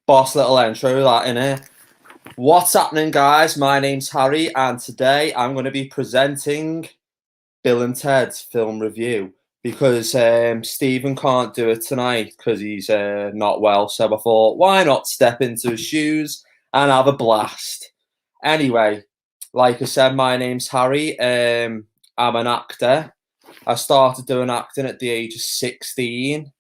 Boss little intro that in it. What's happening, guys? My name's Harry, and today I'm going to be presenting Bill and Ted's film review because Stephen can't do it tonight because he's not well. So I thought, why not step into his shoes and have a blast? Anyway, like I said, my name's Harry. I'm an actor. I started doing acting at the age of 16.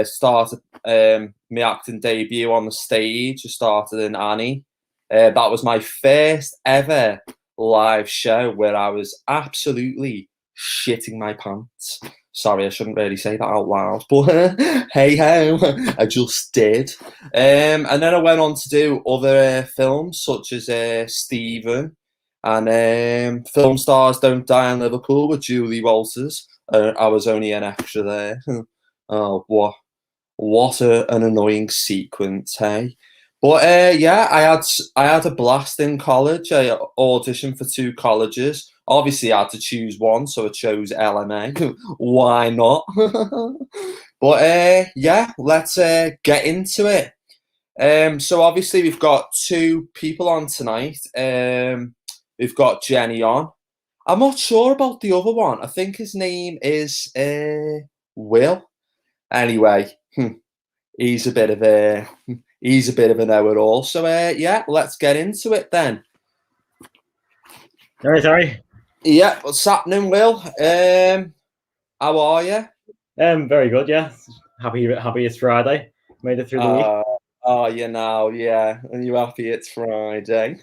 Started my acting debut on the stage. I started in Annie. That was my first ever live show where I was absolutely shitting my pants. Sorry, I shouldn't really say that out loud, but hey ho, I just did. And then I went on to do other films such as Stephen and Film Stars Don't Die in Liverpool with Julie Walters. I was only an extra there. Oh, what an annoying sequence, hey? But yeah, I had a blast in college. I auditioned for 2 colleges. Obviously, I had to choose one, so I chose LMA. Why not? But yeah, let's get into it. So obviously we've got 2 people on tonight. We've got Jenny on. I'm not sure about the other one. I think his name is Will. Anyway, he's a bit of a know-it-all. So yeah, let's get into it then. All right, sorry. Yeah, what's happening, Will? How are you? Very good. Yeah, happy it's Friday. Made it through the week. Oh, you know, yeah, and you're happy it's Friday.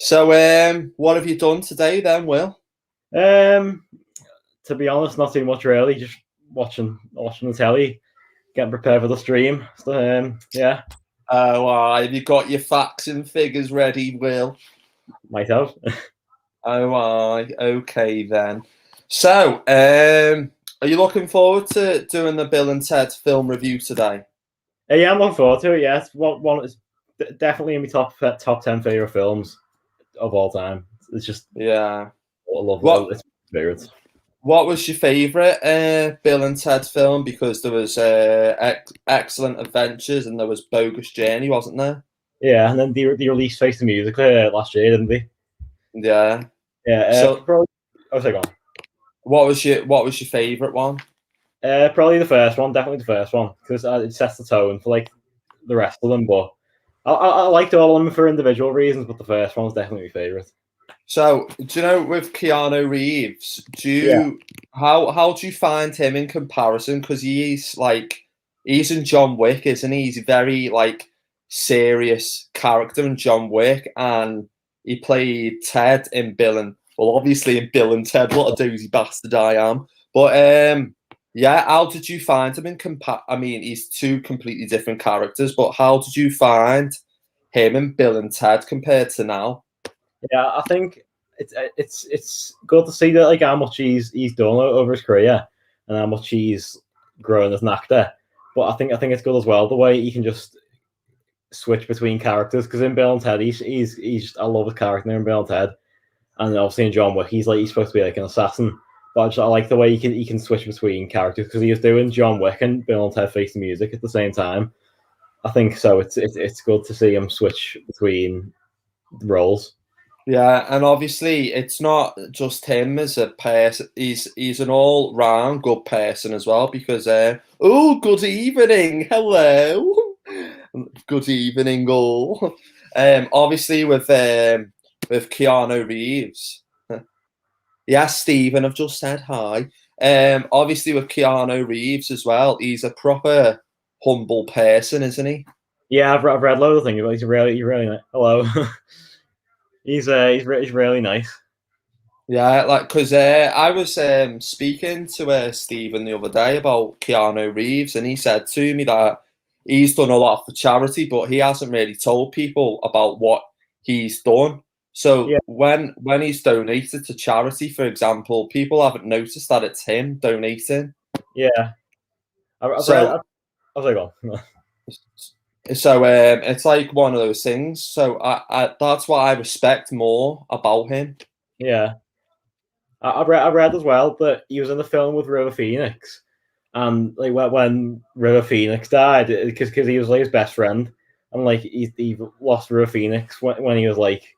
So, what have you done today then, Will? To be honest, not too much really. Just watching the telly, getting prepared for the stream. So, yeah. Oh, have you got your facts and figures ready, Will? Myself. Oh, okay then. So, are you looking forward to doing the Bill and Ted film review today? Yeah, I'm looking forward to it. Yeah, it's one is definitely in my top 10 favorite films of all time. It's just Yeah. I love it. It's my favorites. What was your favourite Bill and Ted film? Because there was Excellent Adventures and there was Bogus Journey, wasn't there? Yeah, and then they released Face the Music last year, didn't they? Yeah. Yeah. So, probably, I was like, on. What was your favourite one? Probably the first one, definitely the first one, because it sets the tone for like the rest of them. But I liked all of them for individual reasons, but the first one was definitely my favorite. So, do you know with Keanu Reeves? How do you find him in comparison? Because he's in John Wick, isn't he? He's a very serious character in John Wick, and he played Ted in obviously in Bill and Ted. What a dozy bastard I am! But yeah, how did you find him in I mean, he's 2 completely different characters, but how did you find him in Bill and Ted compared to now? Yeah, I think it's good to see that like how much he's done over his career and how much he's grown as an actor. But I think it's good as well the way he can just switch between characters, because in Bill and Ted he's just, I love his character in Bill and Ted, and obviously in John Wick he's supposed to be like an assassin. But I like the way he can switch between characters, because he was doing John Wick and Bill and Ted Face the Music at the same time. I think so. It's good to see him switch between roles. Yeah, and obviously it's not just him as a person. He's an all-round good person as well. Because oh, good evening, hello, good evening, all. Obviously with Keanu Reeves. Yes, Stephen, I've just said hi. Obviously with Keanu Reeves as well, he's a proper humble person, isn't he? Yeah, I've read loads of things about. He's really nice. Hello. he's really nice. Yeah, because I was speaking to Stephen the other day about Keanu Reeves, and he said to me that he's done a lot for charity, but he hasn't really told people about what he's done. So Yeah. when he's donated to charity, for example, people haven't noticed that it's him donating. Yeah. I've So read. I was like, oh. so it's like one of those things. So I that's what I respect more about him. Yeah. I read as well that he was in the film with River Phoenix, And like when River Phoenix died, because he was like his best friend, and like he lost River Phoenix when he was like,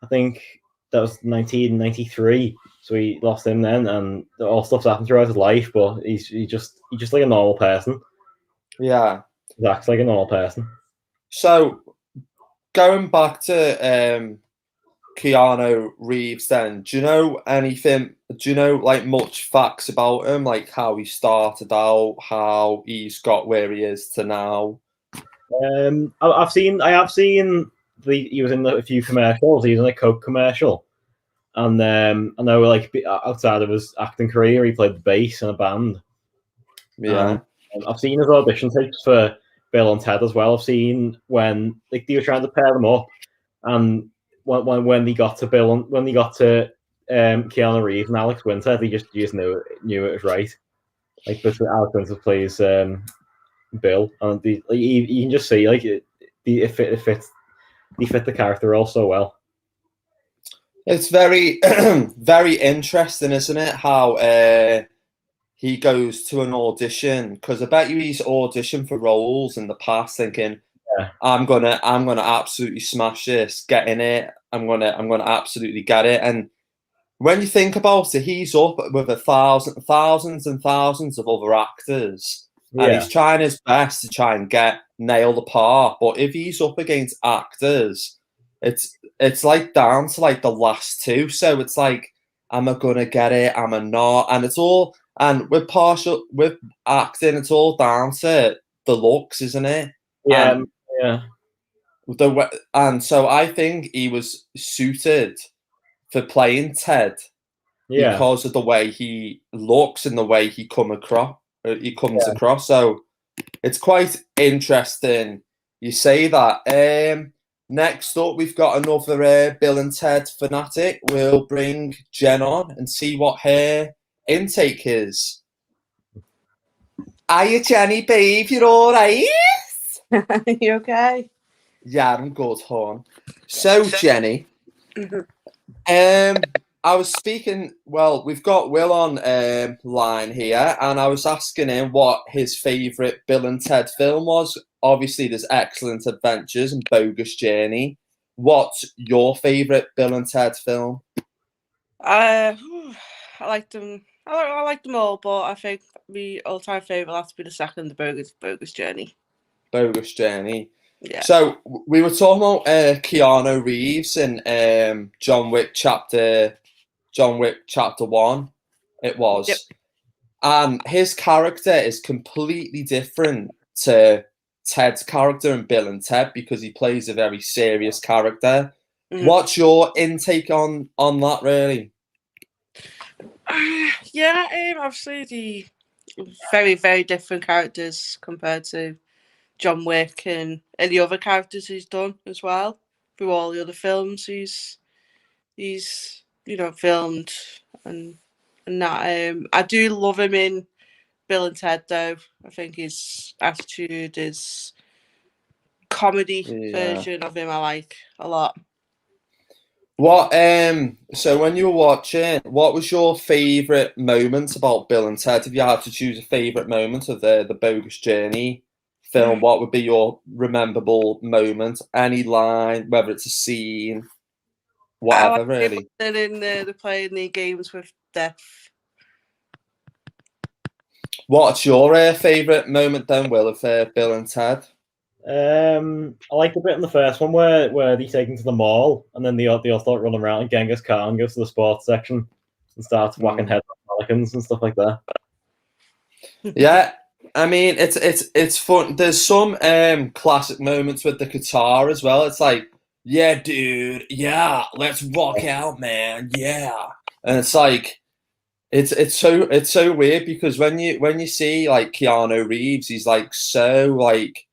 I think that was 1993. So he lost him then, and all stuff's happened throughout his life. But he's just like a normal person. Yeah. He acts like a normal person. So going back to Keanu Reeves, then, do you know anything? Do you know like much facts about him, like how he started out, how he's got where he is to now? I have seen he was in a few commercials. He was in a Coke commercial, and I know like outside of his acting career, he played the bass in a band. Yeah. I've seen his audition tapes for Bill and Ted as well. I've seen when like they were trying to pair them up, and when they got to Keanu Reeves and Alex Winter, they just knew it was right. Like, but Alex Winter plays Bill, and you can just see like it fits. They fit the character role so well. It's very, very interesting, isn't it? How he goes to an audition, because I bet you he's auditioned for roles in the past, thinking, Yeah. I'm gonna absolutely smash this, get in it. I'm gonna absolutely get it. And when you think about it, he's up with thousands and thousands of other actors, and he's trying his best to try and nail the part. But if he's up against actors, it's like down to like the last two. So it's like, am I gonna get it? Am I not? And it's all, and with acting, it's all down to the looks, isn't it? Yeah, And yeah. And so I think he was suited for playing Ted because of the way he looks and the way he comes across. So it's quite interesting you say that. Next up, we've got another Bill and Ted fanatic. We'll bring Jen on and see what her intake is. Are you Jenny, babe? You're all right? You okay? Yeah, I'm good, hon. So, Jenny, I was speaking. Well, we've got Will on line here, and I was asking him what his favourite Bill and Ted film was. Obviously, there's Excellent Adventures and Bogus Journey. What's your favourite Bill and Ted film? I liked them. I liked them all, but I think my all-time favourite has to be the second, the Bogus Journey. Bogus Journey. Yeah. So we were talking about Keanu Reeves in John Wick Chapter 1. It was. Yep. And his character is completely different to Ted's character in Bill and Ted because he plays a very serious character. Mm. What's your intake on that, really? Obviously the very, very different characters compared to John Wick and any other characters he's done as well through all the other films he's filmed and that. I do love him in Bill and Ted though. I think his attitude, his comedy version of him, I like a lot. What so when you were watching, what was your favourite moment about Bill and Ted? If you had to choose a favourite moment of the Bogus Journey film, what would be your rememberable moment? Any line, whether it's a scene, whatever, really. In the playing the games with death. What's your favourite moment then, Will, of Bill and Ted? I like the bit in the first one where they take him to the mall and then they all start running around and Genghis Khan goes to the sports section and starts whacking heads on mannequins and stuff like that. Yeah, I mean it's fun. There's some classic moments with the guitar as well. It's like, yeah, dude, yeah, let's rock out, man, yeah. And it's like it's so weird because when you see like Keanu Reeves, he's like so like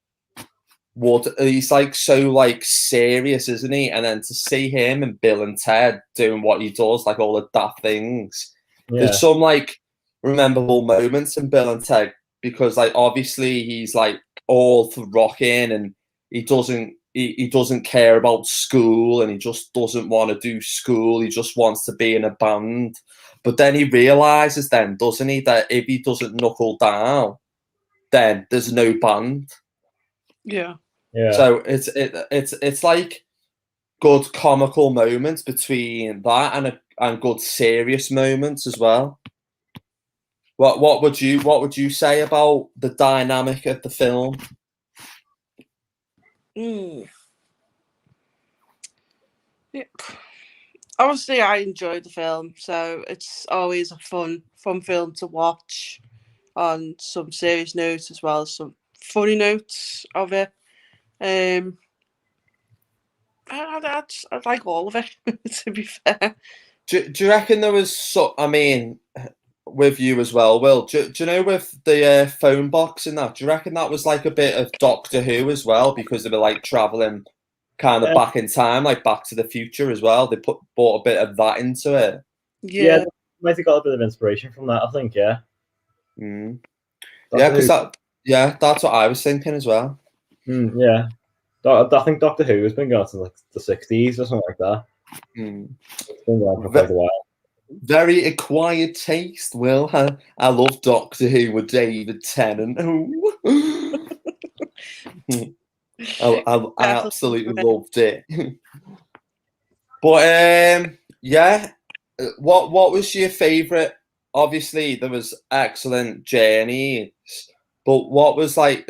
he's like so like serious, isn't he? And then to see him and Bill and Ted doing what he does, like all the daft things. Yeah. There's some like memorable moments in Bill and Ted because like obviously he's like all for rocking and he doesn't he doesn't care about school, and he just doesn't want to do school. He just wants to be in a band. But then he realizes, then doesn't he, that if he doesn't knuckle down, then there's no band. Yeah. Yeah. So it's like good comical moments between that and good serious moments as well. What would you say about the dynamic of the film? Yeah. Obviously, I enjoyed the film, so it's always a fun film to watch. On some serious notes as well as some funny notes of it. I like all of it. To be fair, Do you reckon there was I mean, with you as well, Will? Do you know with the phone box and that? Do you reckon that was like a bit of Doctor Who as well, because they were like traveling kind of back in time, like Back to the Future as well? They brought a bit of that into it. yeah. Might have got a bit of inspiration from that. I think, yeah. Mm. Yeah, because that's what I was thinking as well. Yeah. I think Doctor Who has been going since like the 60s or something like that. It's been going for quite a while. Very acquired taste, Will. I love Doctor Who with David Tennant. I absolutely loved it. But yeah, what was your favourite? Obviously, there was excellent journeys, but what was like?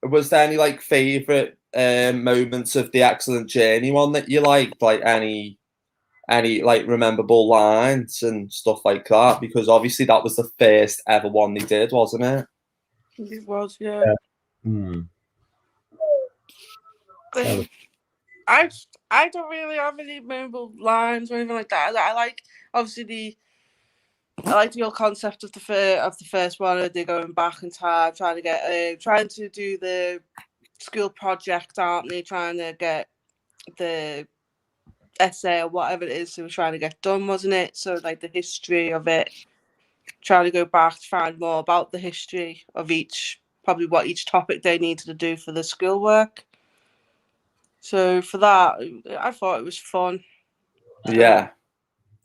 Was there any like favourite moments of the excellent journey one that you liked? Like any like rememberable lines and stuff like that? Because obviously that was the first ever one they did, wasn't it? It was, yeah. I don't really have any memorable lines or anything like that. I like obviously I like the whole concept of the first one. They're going back in time, trying to do the school project, aren't they? Trying to get the essay or whatever it is they were trying to get done, wasn't it? So like the history of it, trying to go back to find more about the history of probably what each topic they needed to do for the schoolwork. So for that, I thought it was fun. Yeah.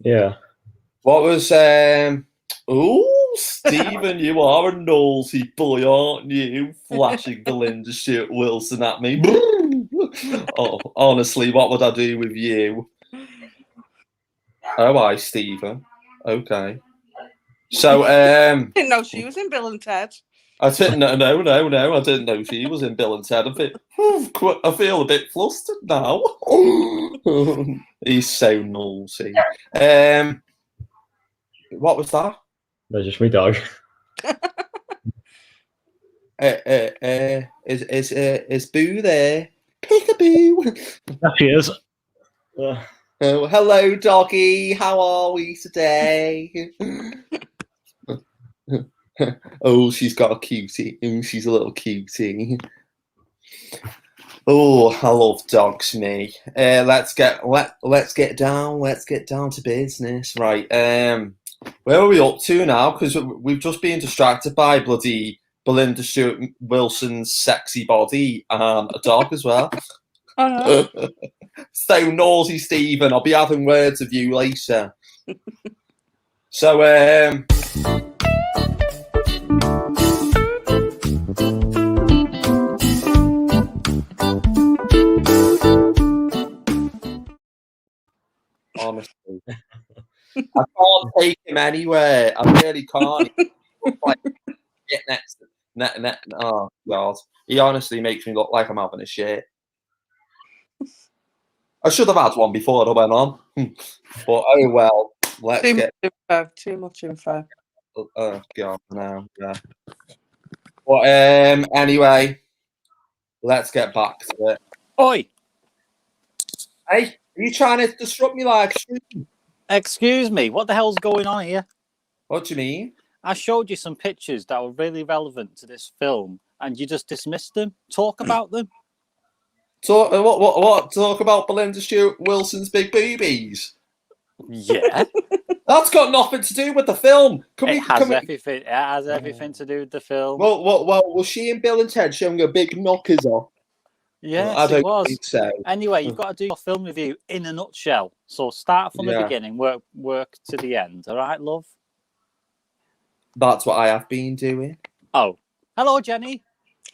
Yeah. What was oh, Stephen, you are a nosy boy, aren't you? Flashing Belinda Stewart Wilson at me. Oh, honestly, what would I do with you? Oh, I, Stephen. Okay. So, I didn't know she was in Bill and Ted. I didn't know. No. I didn't know she was in Bill and Ted. I feel a bit flustered now. He's so nosy. What was that? That's just me dog. Is Boo there? Peekaboo. There she is. Oh, hello, doggy. How are we today? Oh, she's got a cutie. She's a little cutie. Oh, I love dogs, me. Let's get down to business. Right. Where are we up to now? Because we've just been distracted by bloody Belinda Stewart Wilson's sexy body and a dog as well. Oh, no. So nosy, Stephen. I'll be having words of you later. So, honestly, I can't take him anywhere. I really can't. Like, get next. Oh God, he honestly makes me look like I'm having a shit. I should have had one before I went on, but oh well. Too much info. Oh God, no. Yeah. But anyway, let's get back to it. Oi! Hey, are you trying to disrupt me live stream? Excuse me, what the hell's going on here? What do you mean? I showed you some pictures that were really relevant to this film, and you just dismissed them. Talk about them. Talk what? Talk about Belinda Stewart Wilson's big boobies. Yeah, That's got nothing to do with the film. it has everything to do with the film. Well, was she in Bill and Ted showing her big knockers off? Yes, I it don't was. think so. Anyway, you've got to do your film review in a nutshell. So start from the Yeah. beginning, work to the end. All right, love? That's what I have been doing. Oh, hello, Jenny.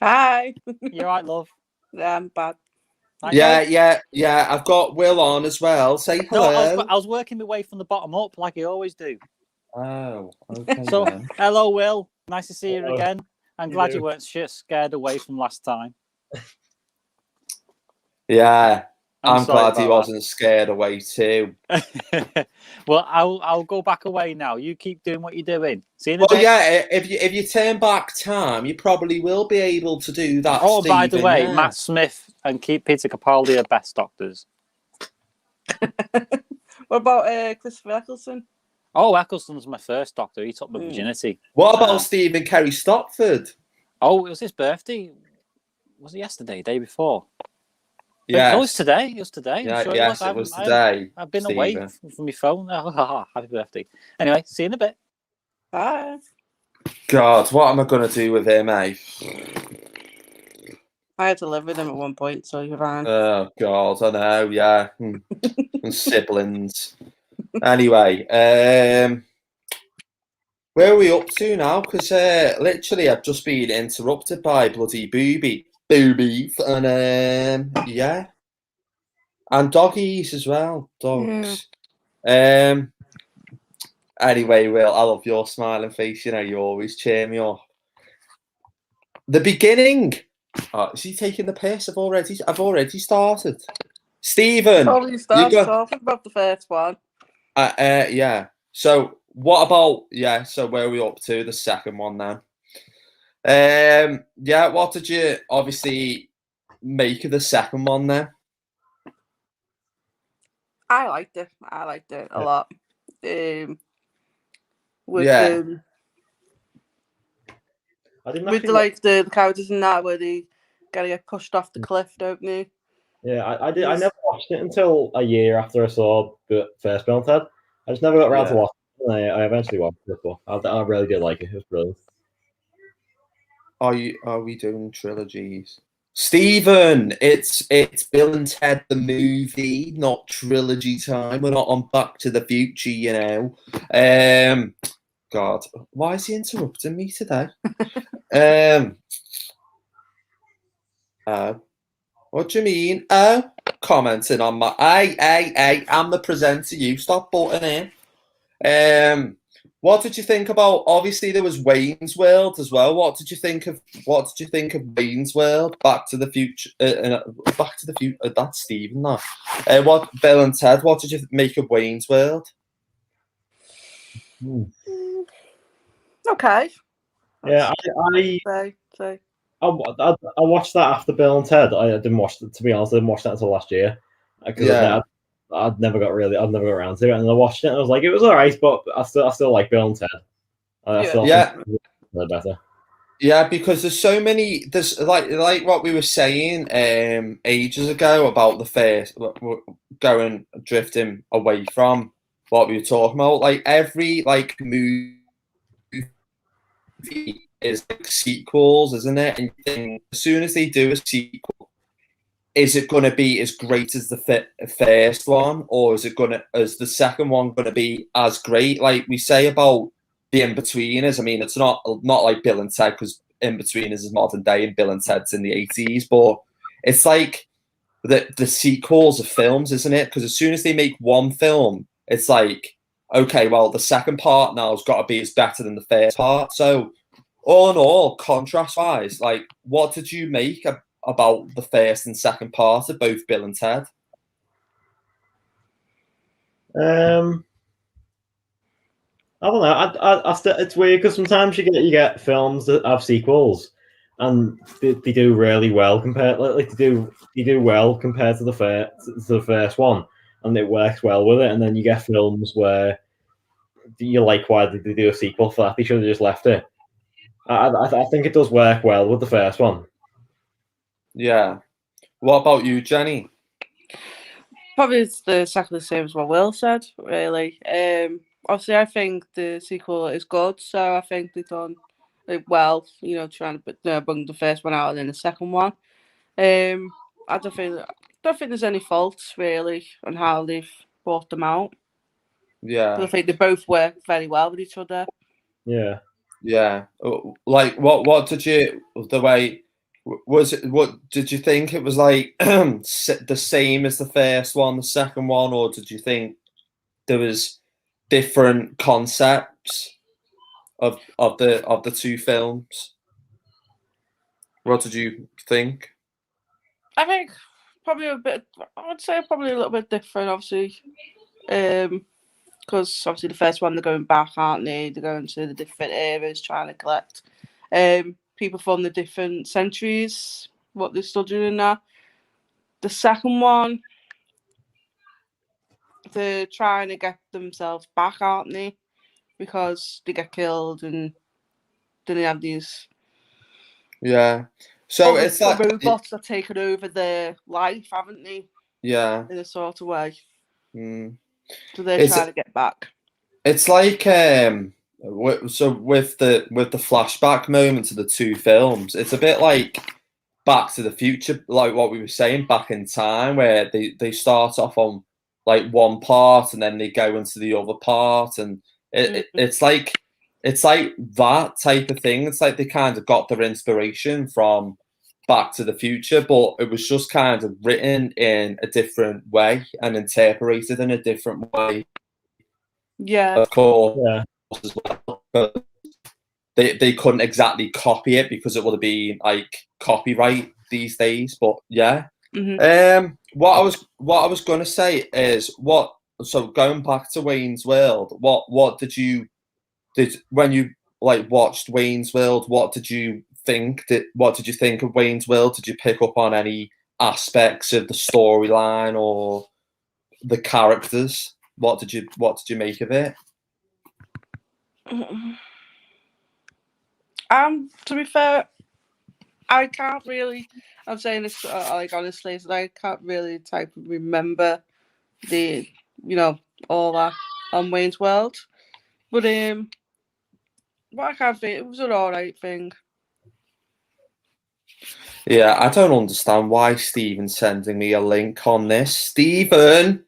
Hi. You all right, love? Yeah, I'm bad. Right, Yeah. I've got Will on as well. Say No, hello. I was working my way from the bottom up like I always do. Oh, okay So, then. hello, Will. Nice to see you Hello. again. I'm You glad do. you weren't shit scared away from last time. Yeah, I'm sorry glad he about wasn't scared away too. that. Well, I'll go back away now. You keep doing what you're doing. See you in a Well, bit. yeah, if you turn back time, you probably will be able to do that. Oh, by the Stephen, way, yeah. Matt Smith and Peter Capaldi are best doctors. What about Christopher Eccleston? Oh, Eccleston's my first doctor. He took my Hmm. virginity. What about Stephen Kerry Stopford? Oh, it was his birthday. Was it yesterday? Day before? Yeah, No, it's today. It was today. yeah, I'm sure yes, it it was was. today. I've been Stephen. away from my phone. Oh, happy birthday. Anyway, see you in a bit. Bye. God, what am I gonna do with him, eh? I had to live with him at one point, so you're fine. Oh God, I know. Yeah, and siblings. Anyway, where are we up to now? Because literally, I've just been interrupted by bloody boobies, and yeah, and doggies as well, dogs. Anyway, Will, I love your smiling face. You know, you always cheer me up. The beginning. Oh, is he taking the piss? I've already started. Stephen, Probably you start go. talking about the first one. Yeah. So what about So where are we up to? The second one then. Yeah. What did you obviously make of the second one then? I liked it. A lot. With Yeah. I didn't with actually. like the characters in that where they gotta get pushed off the cliff, don't they? Yeah, I did. I never watched it until a year after I saw the first Bill and Ted. I just never got around to Yeah. watching it. And I eventually watched it, but I really did like it. It was brilliant. Are we doing trilogies? Stephen, it's Bill and Ted the movie, not trilogy time. We're not on Back to the Future, you know. God, why is he interrupting me today? What do you mean? Oh, commenting on my hey, I'm the presenter, you stop butting in. What did you think about? Obviously, there was Wayne's World as well. What did you think of Wayne's World? Back to the Future. Back to the Future. That's Stephen. That. What Bill and Ted? What did you make of Wayne's World? Okay. Yeah, I watched that after Bill and Ted. I didn't watch it, to be honest. I didn't watch that until last year because I'd never got around to it. And I watched it and I was like, it was alright, but I still like Bill and Ted. I still think they're better. Yeah, because there's so many. There's like what we were saying ages ago about the first going drifting away from what we were talking about. Like every movie is like sequels, isn't it? And you think, as soon as they do a sequel, is it going to be as great as the first one, or is the second one going to be as great? Like we say about the In-Betweeners. I mean, it's not like Bill and Ted, because In-Betweeners is modern day and Bill and Ted's in the 80s, but it's like the sequels of films, isn't it? Because as soon as they make one film, it's like, okay, well, the second part now has got to be as better than the first part. So all in all, contrast-wise, like, what did you make about the first and second part of both Bill and Ted? I don't know. It's weird because sometimes you get films that have sequels, and they do really well compared. Like they do well compared to the first one, and it works well with it. And then you get films where you like, why did they do a sequel for that? They should have just left it. I think it does work well with the first one. Yeah. What about you, Jenny? Probably it's exactly the same as what Will said, really. Obviously, I think the sequel is good, so I think they've done well, trying to bring the first one out and then the second one. I don't think there's any fault really on how they've brought them out. Yeah. I think they both work very well with each other. Yeah. Yeah. Like, what did you, the way, was it, what did you think it was like the same as the first one, the second one, or did you think there was different concepts of the two films? What did you think? I think probably a bit. I would say probably a little bit different, obviously, because obviously the first one they're going back, aren't they? They're going to the different eras, trying to collect people from the different centuries, what they're studying now. The second one, they're trying to get themselves back, aren't they? Because they get killed and then they have these Yeah. So other it's like, robots that taken over their life, haven't they? yeah. In a sort of way. Mm. So they're It's- trying to get back. It's like so with the flashback moments of the two films, it's a bit like Back to the Future, like what we were saying, back in time, where they start off on like one part and then they go into the other part, and it's like that type of thing. It's like they kind of got their inspiration from Back to the Future, but it was just kind of written in a different way and interpreted in a different way. Yeah. Of course, Yeah. as well, but they couldn't exactly copy it because it would have been like copyright these days. But yeah, what I was going to say is so going back to Wayne's World, what did when you like watched Wayne's World, what did you think of Wayne's World? Did you pick up on any aspects of the storyline or the characters? What did you make of it? To be fair, I can't really. I'm saying this like honestly, so I can't really type of remember the all that on Wayne's World. But what I can't think, it was an alright thing. Yeah, I don't understand why Stephen's sending me a link on this. Stephen,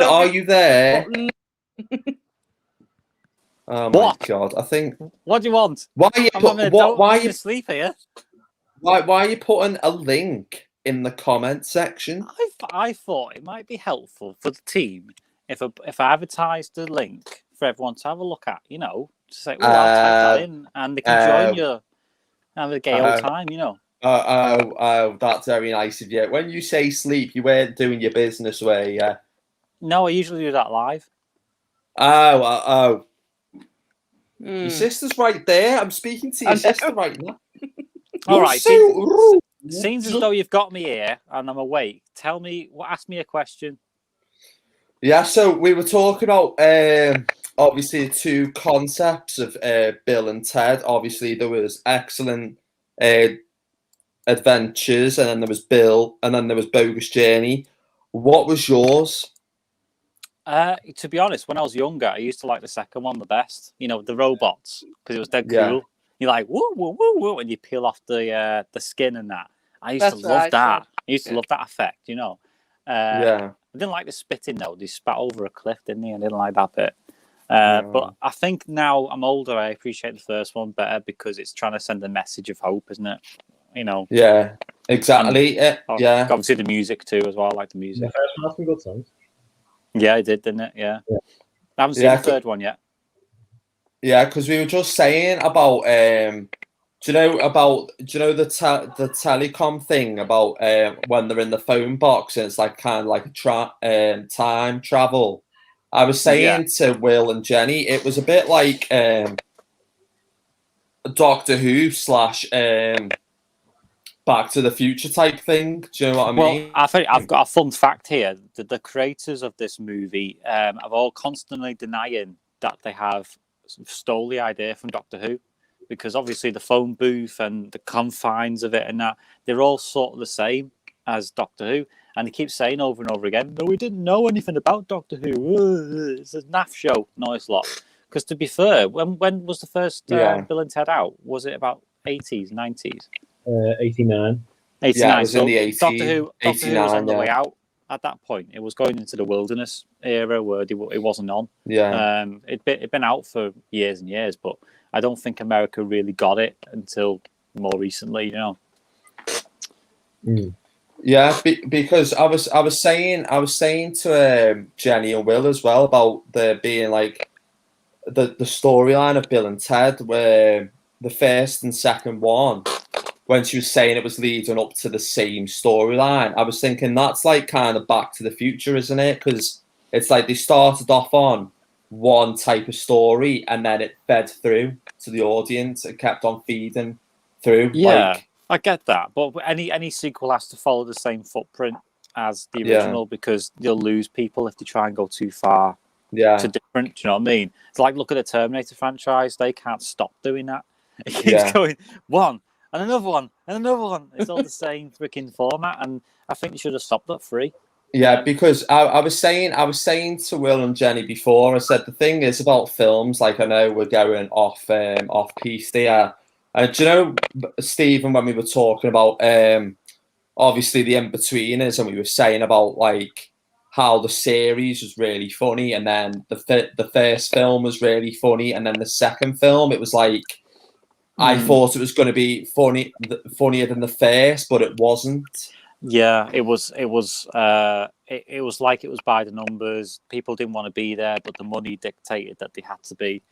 are you there? Oh my What? God! I think. What do you want? Why are you why are you asleep here? Why are you putting a link in the comment section? I thought it might be helpful for the team if I advertised the link for everyone to have a look at. To say, "Oh, I'll type that in," and they can join you. Have a gay old time. Oh, that's very nice of you. When you say sleep, you weren't doing your business way, yeah? No, I usually do that live. Oh. Your sister's right there. I'm speaking to your sister right now. All right. Seems as though you've got me here and I'm awake. Ask me a question. Yeah, so we were talking about obviously two concepts of Bill and Ted. Obviously, there was excellent adventures, and then there was Bill, and then there was Bogus Journey. What was yours? To be honest, when I was younger, I used to like the second one the best. The robots, because it was dead cool. You're like woo woo woo woo, and you peel off the skin and that. I used to love that. I used to love that effect. I didn't like the spitting though. They spat over a cliff, didn't they? I didn't like that bit. But I think now I'm older, I appreciate the first one better because it's trying to send a message of hope, isn't it? Yeah, exactly. Obviously the music too as well. I like the music. The first one had some good songs. Yeah, it did, didn't it? Yeah. I haven't seen the third one yet. Yeah, because we were just saying about do you know the telecom thing about when they're in the phone box and it's like kind of like a time travel. I was saying to Will and Jenny, it was a bit like Doctor Who / Back to the Future type thing. Do you know what I mean? Well, I think I've got a fun fact here. The creators of this movie are all constantly denying that they have stole the idea from Doctor Who, because obviously the phone booth and the confines of it and that, they're all sort of the same as Doctor Who. And they keep saying over and over again, no, we didn't know anything about Doctor Who. It's a naff show, noise lot. Because to be fair, when was the first Bill and Ted out? Was it about 80s, 90s? 89. 89. Yeah, it was so in the Doctor Who was on the 89, way yeah. out at that point. It was going into the wilderness era where it wasn't on. Yeah. It'd been out for years and years, but I don't think America really got it until more recently, you know. Yeah, because I was saying to Jenny and Will as well about there being like the storyline of Bill and Ted, where the first and second one, when she was saying it was leading up to the same storyline, I was thinking that's like kind of Back to the Future, isn't it? Because it's like they started off on one type of story and then it fed through to the audience. It kept on feeding through. Yeah, like, I get that, but any sequel has to follow the same footprint as the Yeah. original because you'll lose people if they try and go too far yeah, to different. Do you know what I mean? It's like look at the Terminator franchise; they can't stop doing that. It keeps Yeah. going one and another one and another one. It's all the same freaking format, and I think they should have stopped at 3. Yeah, because I was saying to Will and Jenny before. I said the thing is about films. Like I know we're going off piece there. Do you know, Stephen, when we were talking about obviously the in-betweeners, and we were saying about like how the series was really funny, and then the first film was really funny, and then the second film it was like I thought it was going to be funnier than the first, but it wasn't. Yeah, it was like it was by the numbers. People didn't want to be there, but the money dictated that they had to be,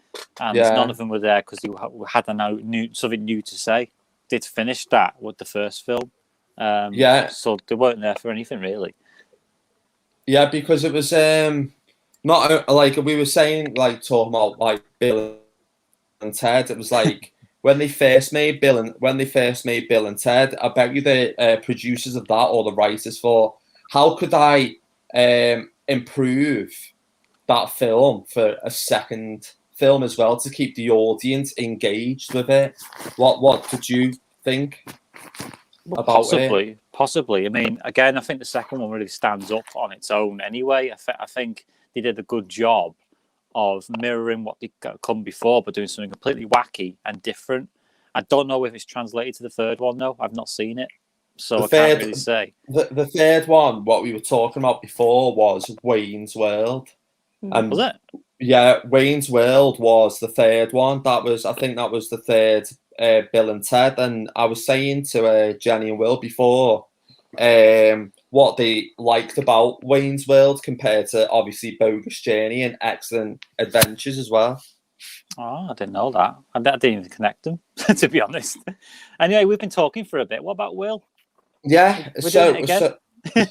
and Yeah. none of them were there because they had something new to say. They'd finished that with the first film, Yeah. so they weren't there for anything really. Yeah, because it was not like we were saying, like talking about like Bill and Ted. It was like when they first made Bill and Ted. I bet you the producers of that or the writers for how could I improve that film for a second film as well to keep the audience engaged with it. What did you think about it? Possibly. I mean, again, I think the second one really stands up on its own anyway. I think they did a good job of mirroring what they come before, but doing something completely wacky and different. I don't know if it's translated to the third one, though. I've not seen it, so I can't really say. The third one, what we were talking about before, was Wayne's World. And was it? Yeah, Wayne's World was the third one. I think that was the third Bill and Ted. And I was saying to Jenny and Will before what they liked about Wayne's World compared to obviously Bogus Journey and Excellent Adventures as well. Oh, I didn't know that. I didn't even connect them, to be honest. Anyway, we've been talking for a bit. What about Will? Yeah. We're doing it again?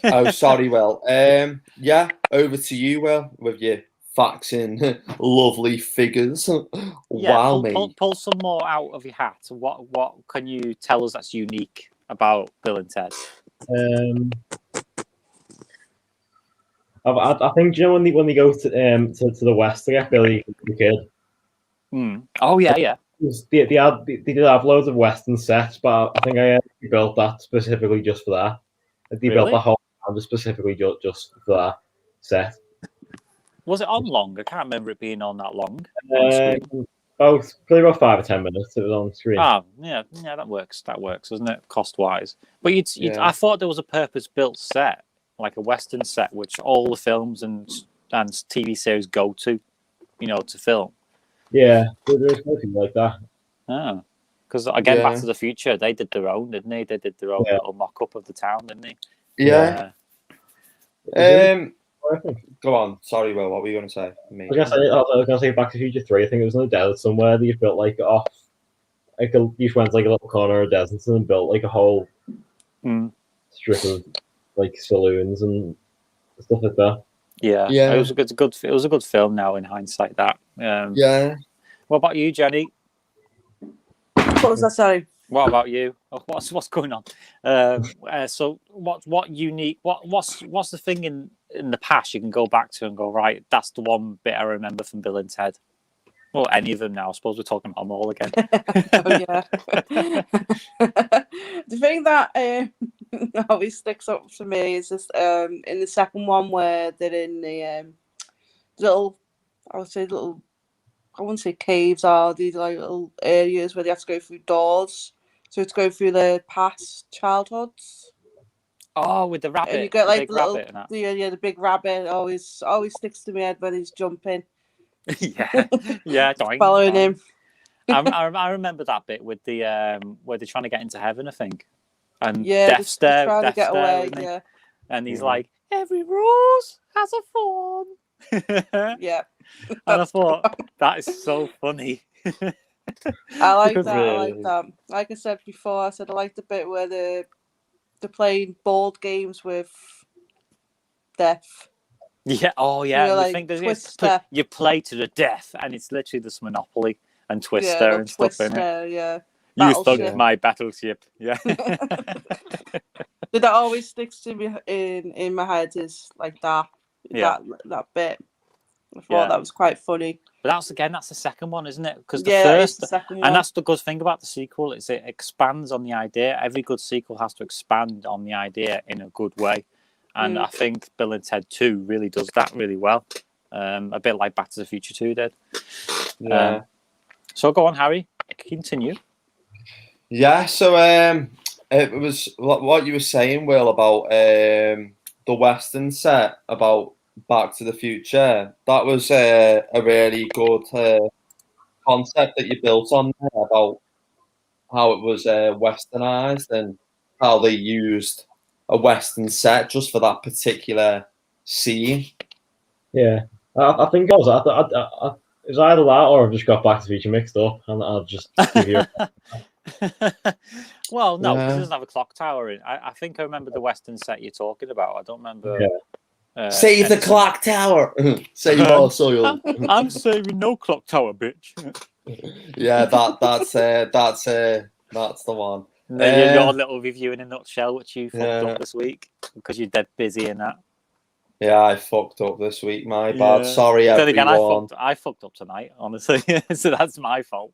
Oh, sorry, Will. Yeah, over to you, Will, with your facts and lovely figures. Yeah, Wow, pull some more out of your hat. What can you tell us that's unique about Bill and Ted? I think, you know, when they go to the west to get Billy the Kid. Oh yeah. They did have loads of Western sets, but I think I built that specifically just for that. They built the whole town specifically just for that set. Was it on long? I can't remember it being on that long. Probably about 5 or 10 minutes. It was on screen. Oh, yeah, that works. That works, doesn't it? Cost wise, but I thought there was a purpose-built set, like a Western set, which all the films and TV series go to, to film. Yeah, there's nothing like that. Oh, because again, Back to the Future, they did their own, didn't they? They did their own little mock-up of the town, didn't they? Yeah. Go on. Sorry, Will. What were you going to say? I was going to say Back to the Future 3. I think it was in the desert somewhere that you built like off. Like you just went like a little corner of desert and built like a whole strip of like saloons and stuff like that. Yeah. It was a good film now in hindsight. That. Yeah. What about you, Jenny? What was that? Sorry. What about you? What's going on? So what unique? What's the thing in the past you can go back to and go, right, that's the one bit I remember from Bill and Ted. Well, any of them now. I suppose we're talking about them all again. Oh yeah. The thing that always sticks up for me is just in the second one where they're in the little, I wouldn't say caves, are these like little areas where they have to go through doors So it's going through the past childhoods. Oh, with the rabbit. And you get like the the big little, rabbit and that. the big rabbit always sticks to my head when he's jumping. yeah. Doing, Following doing. him. I remember that bit with the where they're trying to get into heaven, I think. And Yeah, Death's they're there, trying to Death's get there, away. isn't he? Yeah, And he's like, every rose has a thorn. yeah. And I thought, that is so funny. I like Because- that. I like that. Like I said before, I said I like the bit where they're playing board games with death. Yeah, oh yeah. You know, You like think there's Twister. you play to the death, and it's literally this Monopoly and Twister Yeah, and stuff in it. Twister, yeah. You Battleship. thug my battleship. Yeah. That always sticks to me in my head is like that. Yeah. That bit. I thought Yeah. that was quite funny. But that's the second one, isn't it? Because the Yeah, that is first, the second one. and that's the good thing about the sequel, is it expands on the idea. Every good sequel has to expand on the idea in a good way, and I think Bill and Ted 2 really does that really well. A bit like Back to the Future 2 did. Yeah. So go on, Harry. Continue. Yeah. So it was what you were saying, Will, about the Western set about Back to the Future. That was a really good concept that you built on there about how it was westernized and how they used a Western set just for that particular scene. Yeah, I think it was. It was either that or I've just got Back to the Future mixed up, and I'll just give you. Well, no, Yeah. it doesn't have a clock tower in. I think I remember the Western set you're talking about. I don't remember. Yeah. Save the anything. clock tower. Save our soil. I'm saving no clock tower, bitch. Yeah, that's the one. Your little review in a nutshell, which you fucked Yeah. up this week because you're dead busy in that. Yeah, I fucked up this week. My bad. Yeah. Sorry, Then everyone. again, I fucked up tonight, honestly. So that's my fault.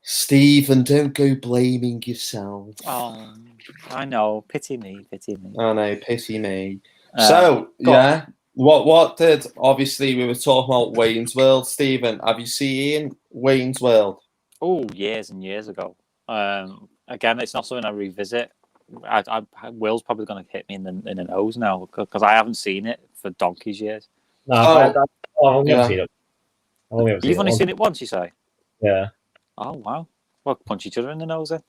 Stephen, don't go blaming yourself. Oh, I know. Pity me. I know, pity me. So, yeah. What did, obviously, we were talking about Wayne's World. Stephen, have you seen Wayne's World? Oh, years and years ago. Again, it's not something I revisit. Will's probably going to hit me in the nose now because I haven't seen it for donkey's years. No, I've only ever seen it. You've only seen it once, you say? Yeah. Oh, wow. Well, punch each other in the nose then.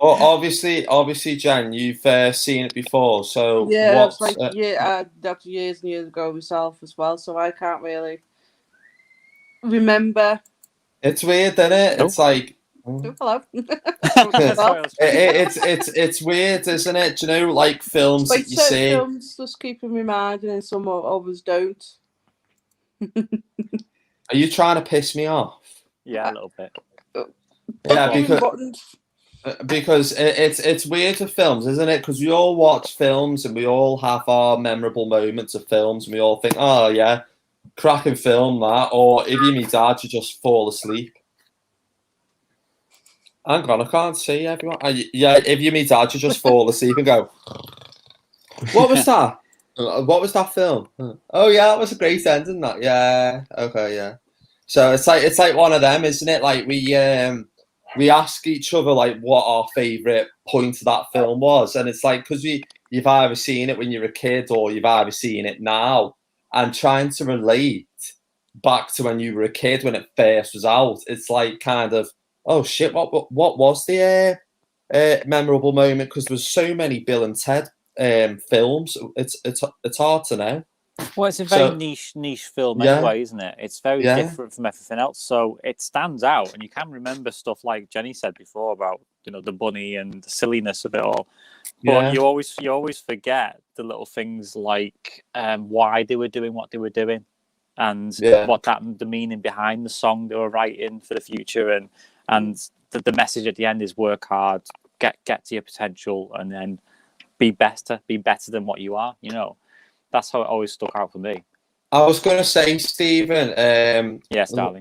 Well, obviously, Jan, you've seen it before. So Yeah, what's, it's like that's years and years ago myself as well, so I can't really remember. it's weird, isn't it? Nope. It's like Oh, hello. it's weird, isn't it? Do you know, like films Like that you certain see? films just keep in my mind, and then some others don't. Are you trying to piss me off? Yeah, a little bit. Yeah, because it's weird with films, isn't it? Because we all watch films and we all have our memorable moments of films, and we all think, "Oh yeah, cracking film that." Or if you meet dad, you just fall asleep. Hang on, I can't see everyone. Yeah, if you meet dad, you just fall asleep and go, "What was that? What was that film? Oh yeah, that was a great ending. That yeah, okay, yeah." So it's like one of them, isn't it? Like we ask each other like what our favourite point of that film was, and it's like because you've either seen it when you're a kid or you've either seen it now, and trying to relate back to when you were a kid when it first was out, it's like kind of, oh shit, what was the memorable moment? Because there's so many Bill and Ted films, it's hard to know. Well, it's a very niche film anyway, isn't it? It's very different from everything else, so it stands out, and you can remember stuff like Jenny said before about the bunny and the silliness of it all. But you always forget the little things like why they were doing what they were doing, and what the meaning behind the song they were writing for the future, and the message at the end is work hard, get to your potential, and then be better than what you are. That's how it always stuck out for me. I was going to say, Stephen. Yes, darling.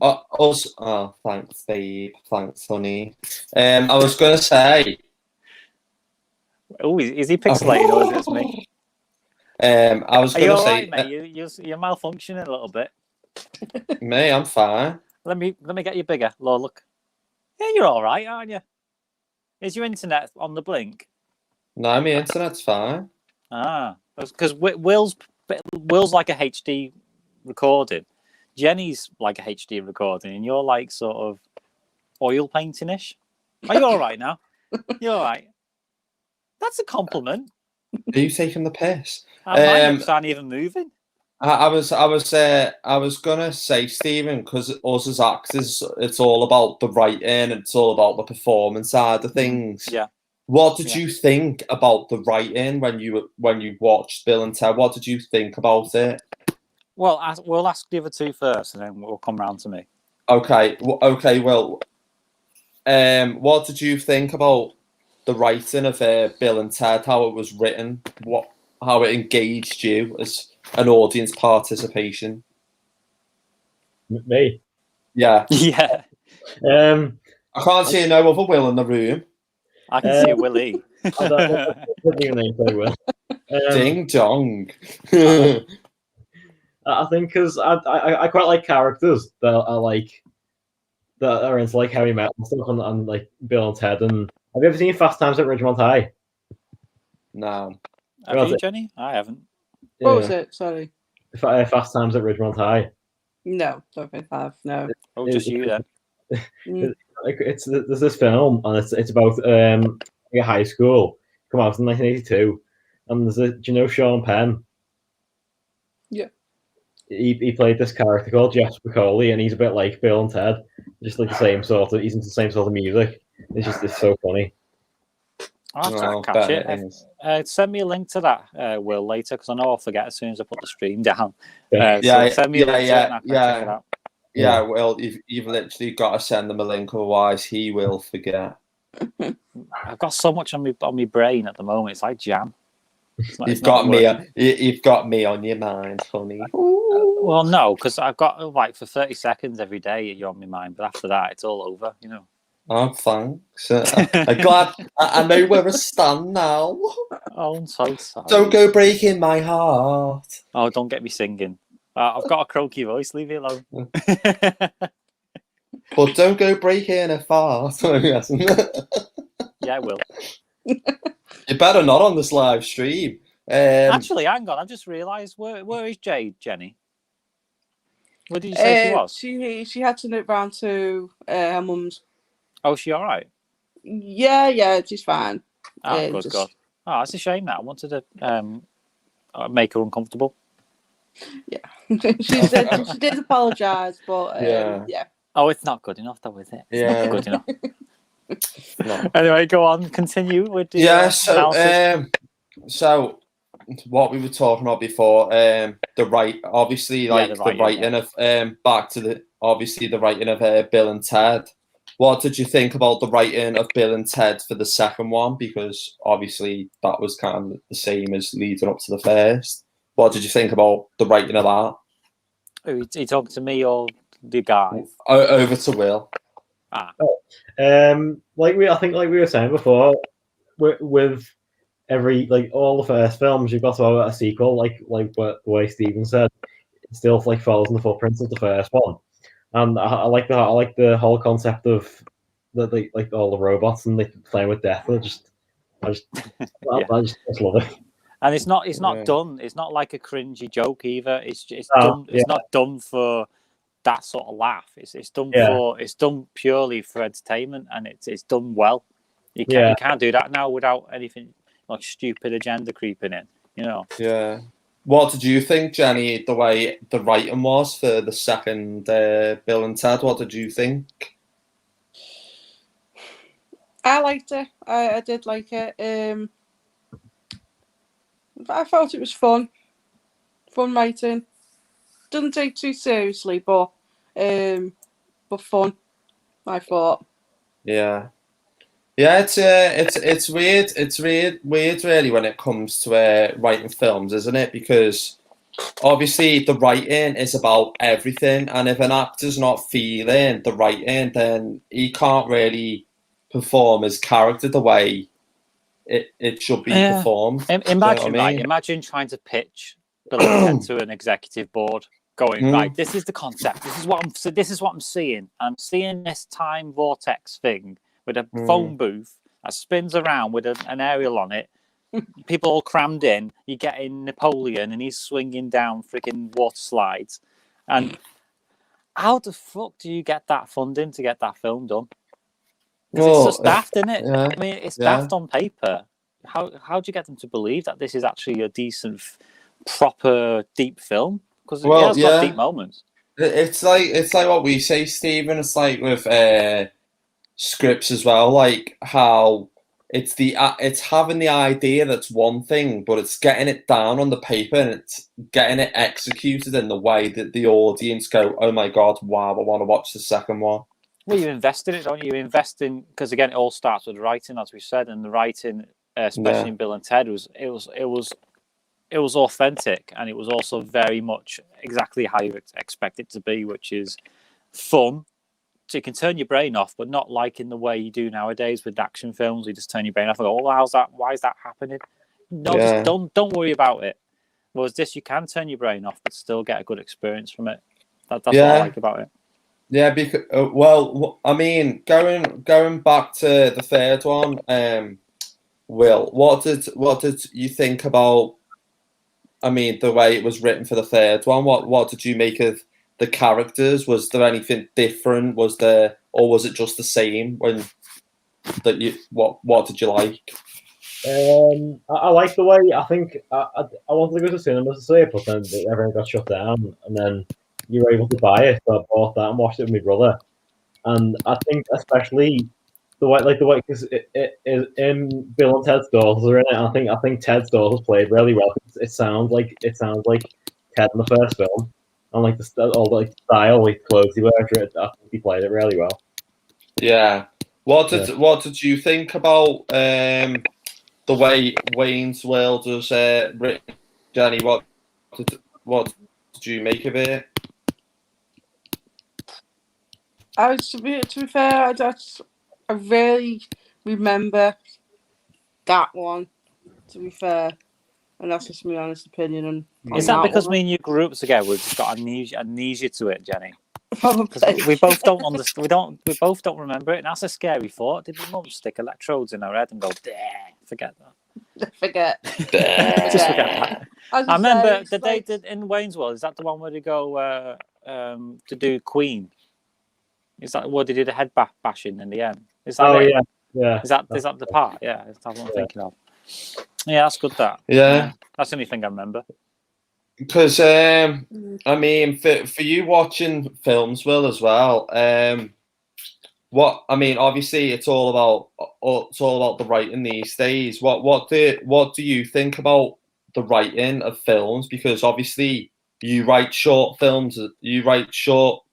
Thanks, Steve. Thanks, honey. I was going to say. Oh, is he pixelated or is it just me? I was going to say, right, mate? You're malfunctioning a little bit. Me, I'm fine. Let me get you bigger. Look. Yeah, you're all right, aren't you? Is your internet on the blink? No, my internet's fine. Because Will's like a HD recording. Jenny's like a HD recording, and you're like sort of oil painting-ish. Are you all right now? You're all right. That's a compliment. Are you taking the piss? My lips aren't even moving. I was gonna say, Stephen, because us as actors, it's all about the writing, it's all about the performance side of things. Yeah. What did you think about the writing when you watched Bill and Ted? What did you think about it? Well, we'll ask the other two first, and then we'll come round to me. Okay. Well, what did you think about the writing of Bill and Ted? How it was written? How it engaged you as an audience participation? Me? Yeah. Yeah. I can't see no other Will in the room. I can see a Willie. I don't even think they will. Ding dong. I think because I quite like characters that are into like heavy metal and stuff, and like Bill and Ted. And have you ever seen Fast Times at Ridgemont High? No. Have you, Jenny? I haven't. What was it? Sorry. Fast Times at Ridgemont High. No, don't think I have. No. Oh, just you then. There's this film, and it's about a high school. Come out in 1982, and do you know Sean Penn? Yeah. He played this character called Jeff Spicoli, and he's a bit like Bill and Ted, just like the same sort of. He's into the same sort of music. It's so funny. I'll catch it. Send me a link to that, Will, later, because I know I'll forget as soon as I put the stream down. So send me a link to it and I can check it out. Yeah, well, you've literally got to send them a link, otherwise he will forget. I've got so much on my brain at the moment. It's like jam. You've got me on your mind, honey. Well, no, because I've got like for 30 seconds every day you're on my mind, but after that it's all over, you know. Oh, thanks. I'm glad I know where I stand now. Oh, I'm so sorry. Don't go breaking my heart. Oh, don't get me singing. I've got a croaky voice. Leave me alone. But don't go breaking a fart. Yeah, I will. You better not on this live stream. Actually, hang on. I just realised where is Jade, Jenny? Where did you say she was? She had to nip round to her mum's. Oh, is she all right? Yeah, she's fine. Oh, good. Oh, it's a shame that I wanted to make her uncomfortable. Yeah, she said she did apologise, but yeah. Oh, it's not good enough, though, is it? It's not good enough. No. Anyway, go on. Continue with the so what we were talking about before, the writing of back to the writing of Bill and Ted. What did you think about the writing of Bill and Ted for the second one? Because obviously that was kind of the same as leading up to the first. What did you think about the writing of that? Are you talking to me or the guy? Over to Will. I think like we were saying before, with every all the first films, you've got to have a sequel. Like the way Stephen said, it still follows in the footprints of the first one. And I like the whole concept of all the robots and playing with death. I just love it. And it's not done. It's not like a cringy joke either. It's done. It's not done for that sort of laugh. It's done purely for entertainment, and it's done well. You can't do that now without anything like stupid agenda creeping in. You know. Yeah. What did you think, Jenny, the way the writing was for the second Bill and Ted? What did you think? I liked it. I did like it. I thought it was fun writing. Doesn't take too seriously, but fun. I thought. Yeah. Yeah, it's weird. It's weird really when it comes to writing films, isn't it? Because obviously the writing is about everything, and if an actor's not feeling the writing, then he can't really perform his character the way it should be performed. Imagine, right? Imagine trying to pitch Bill and Ted to an executive board, going right. This is the concept. This is what I'm seeing. I'm seeing this time vortex thing with a phone booth that spins around with an aerial on it. People all crammed in. You get in Napoleon, and he's swinging down freaking water slides. And how the fuck do you get that funding to get that film done? Because it's just daft, isn't it? Yeah, I mean, it's daft on paper. How do you get them to believe that this is actually a decent, proper, deep film? Because it has got deep moments. It's like what we say, Stephen. It's like with scripts as well, like how it's having the idea that's one thing, but it's getting it down on the paper and it's getting it executed in the way that the audience go, oh my god, wow, I want to watch the second one. Well, you invest in it, don't you? You invest in, because again, it all starts with writing, as we said, and the writing, especially in Bill and Ted, it was authentic, and it was also very much exactly how you expect it to be, which is fun. So you can turn your brain off, but not like in the way you do nowadays with action films. You just turn your brain off and go, "Oh, how's that? Why is that happening?" No, just don't worry about it. Whereas this, you can turn your brain off, but still get a good experience from it. That's what I like about it. Yeah, because I mean, going back to the third one, Will, what did you think about? I mean, the way it was written for the third one. What did you make of the characters? Was there anything different? Or was it just the same? What did you like? I like the way. I think I wanted to go to cinema to see it, but then everything got shut down, and then you were able to buy it. So I bought that and watched it with my brother. And I think especially the way, because it in Bill and Ted's daughters are in it. I think Ted's daughters played really well. It sounds like Ted in the first film, and like all the style, like clothes he wears. I think he played it really well. Yeah. What did you think about the way Wayne's World was written, Jenny? What did you make of it? To be fair, I really remember that one. To be fair, and that's just my honest opinion. Is that because me and you grew up together? We've just got amnesia to it, Jenny. Probably. We both don't understand. We both don't remember it, and that's a scary thought. Did my mum stick electrodes in her head and go, forget that? Forget. Just forget that. I remember the day in Wayne's World. Is that the one where they go to do Queen? Is that what they did a head bashing in the end? Is that yeah. Is that the part? Yeah, that's what I'm thinking of. Yeah, that's good. That's the only thing I remember. Because I mean, for you watching films, Will, as well. Obviously, it's all about the writing these days. What do you think about the writing of films? Because obviously, you write short films. You write short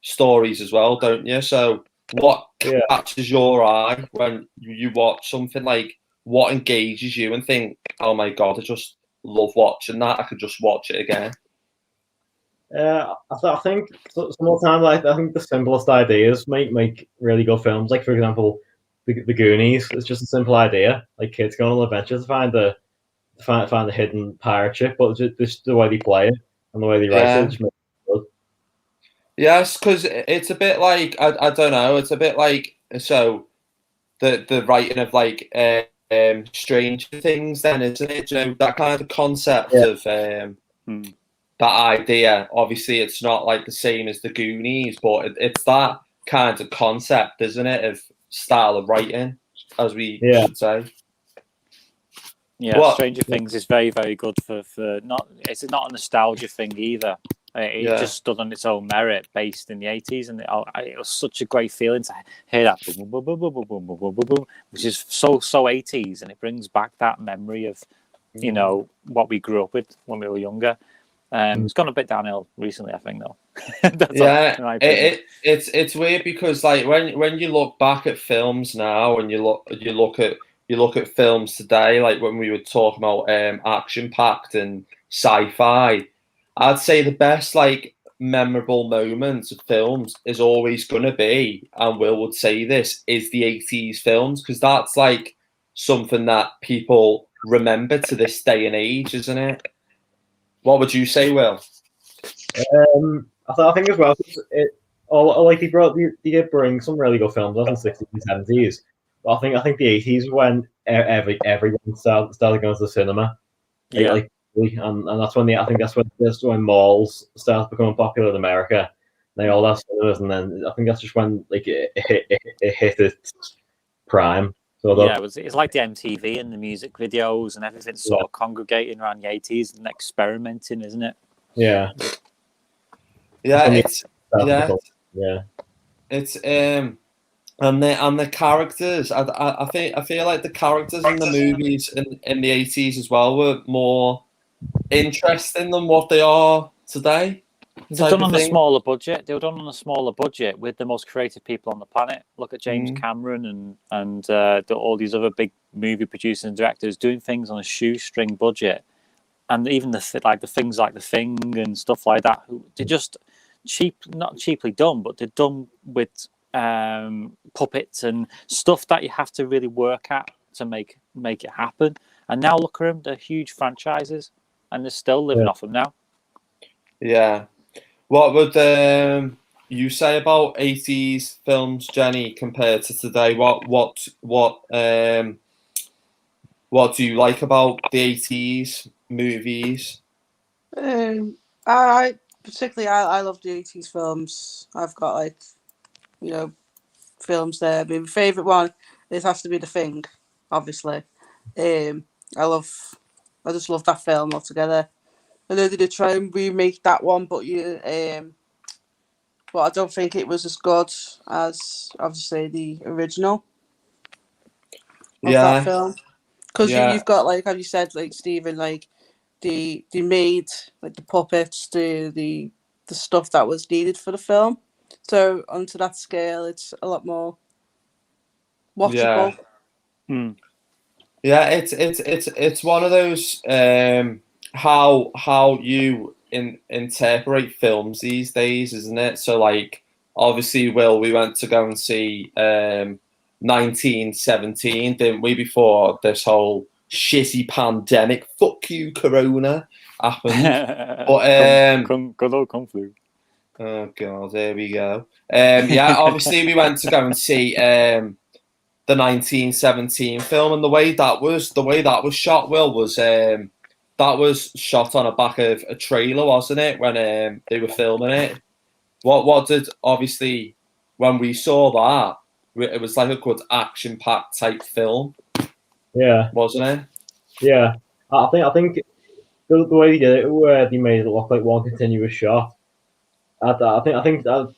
stories as well, don't you? So what catches your eye when you watch something? Like, what engages you and think, oh my god, I just love watching that. I could just watch it again. I think some of the time, I think the simplest ideas make really good films. Like, for example, the Goonies. It's just a simple idea, like kids going on adventures to find the hidden pirate ship, but just the way they play it and the way they write it just makes it good. Yes, because it's a bit like I don't know. It's a bit like the writing of like Stranger Things, then, isn't it? You know, that kind of concept of that idea. Obviously, it's not like the same as the Goonies, but it's that kind of concept, isn't it? Of style of writing, as we should say. Yeah, Stranger Things is very, very good for not. It's not a nostalgia thing either. It just stood on its own merit, based in the 80s, and it was such a great feeling to hear that boom, boom, boom, boom, boom, boom, boom, boom, boom, boom, which is so 80s, and it brings back that memory of what we grew up with when we were younger. It's gone a bit downhill recently, I think, though. It's weird because like when you look back at films now, and you look at films today, like when we were talking about action packed and sci-fi. I'd say the best like memorable moments of films is always going to be, and Will would say this, is the 80s films, because that's like something that people remember to this day and age, isn't it? What would you say, Will? I think as well, they did bring some really good films in the 60s and 70s, Well, I think the 80s when everyone started going to the cinema. Yeah. And that's when that's when malls started becoming popular in America. They all have cinemas, and then I think that's just when it hit its prime. Yeah, it's like the MTV and the music videos and everything sort of congregating around the 80s and experimenting, isn't it? Yeah. It's and the characters. I feel like the characters in the movies in the 80s as well were more interesting than what they are today. They're done on a smaller budget. They were done on a smaller budget with the most creative people on the planet. Look at James Cameron and all these other big movie producers and directors doing things on a shoestring budget, and even the things like The Thing and stuff like that. They're just not cheaply done, but they're done with puppets and stuff that you have to really work at to make it happen. And now look at them; they're huge franchises, and they're still living off them now. Yeah. What would you say about 80s films, Jenny, compared to today? What do you like about the 80s movies? I particularly I love the 80s films. I've got films there. I mean, my favourite one, it has to be The Thing, obviously. I just love that film altogether. I know they did try and remake that one, but but I don't think it was as good as obviously the original of that film. Because you've got, like, have you said, like, Stephen, like they made like the puppets, the stuff that was needed for the film. So onto that scale, it's a lot more watchable. Yeah, it's one of those how you interpret films these days, isn't it? So, like, obviously, we went to go and see 1917, didn't we, before this whole shitty pandemic, fuck you, Corona, happened. But good old Kung Flu. Oh god, there we go. Yeah, obviously we went to go and see the 1917 film, and the way that was shot, Will, was that was shot on the back of a trailer, wasn't it? When they were filming it. What did, obviously, when we saw that, it was like a good action-packed type film. Yeah, wasn't it? Yeah, I think the way they did it, where they made it look like one continuous shot. I think I've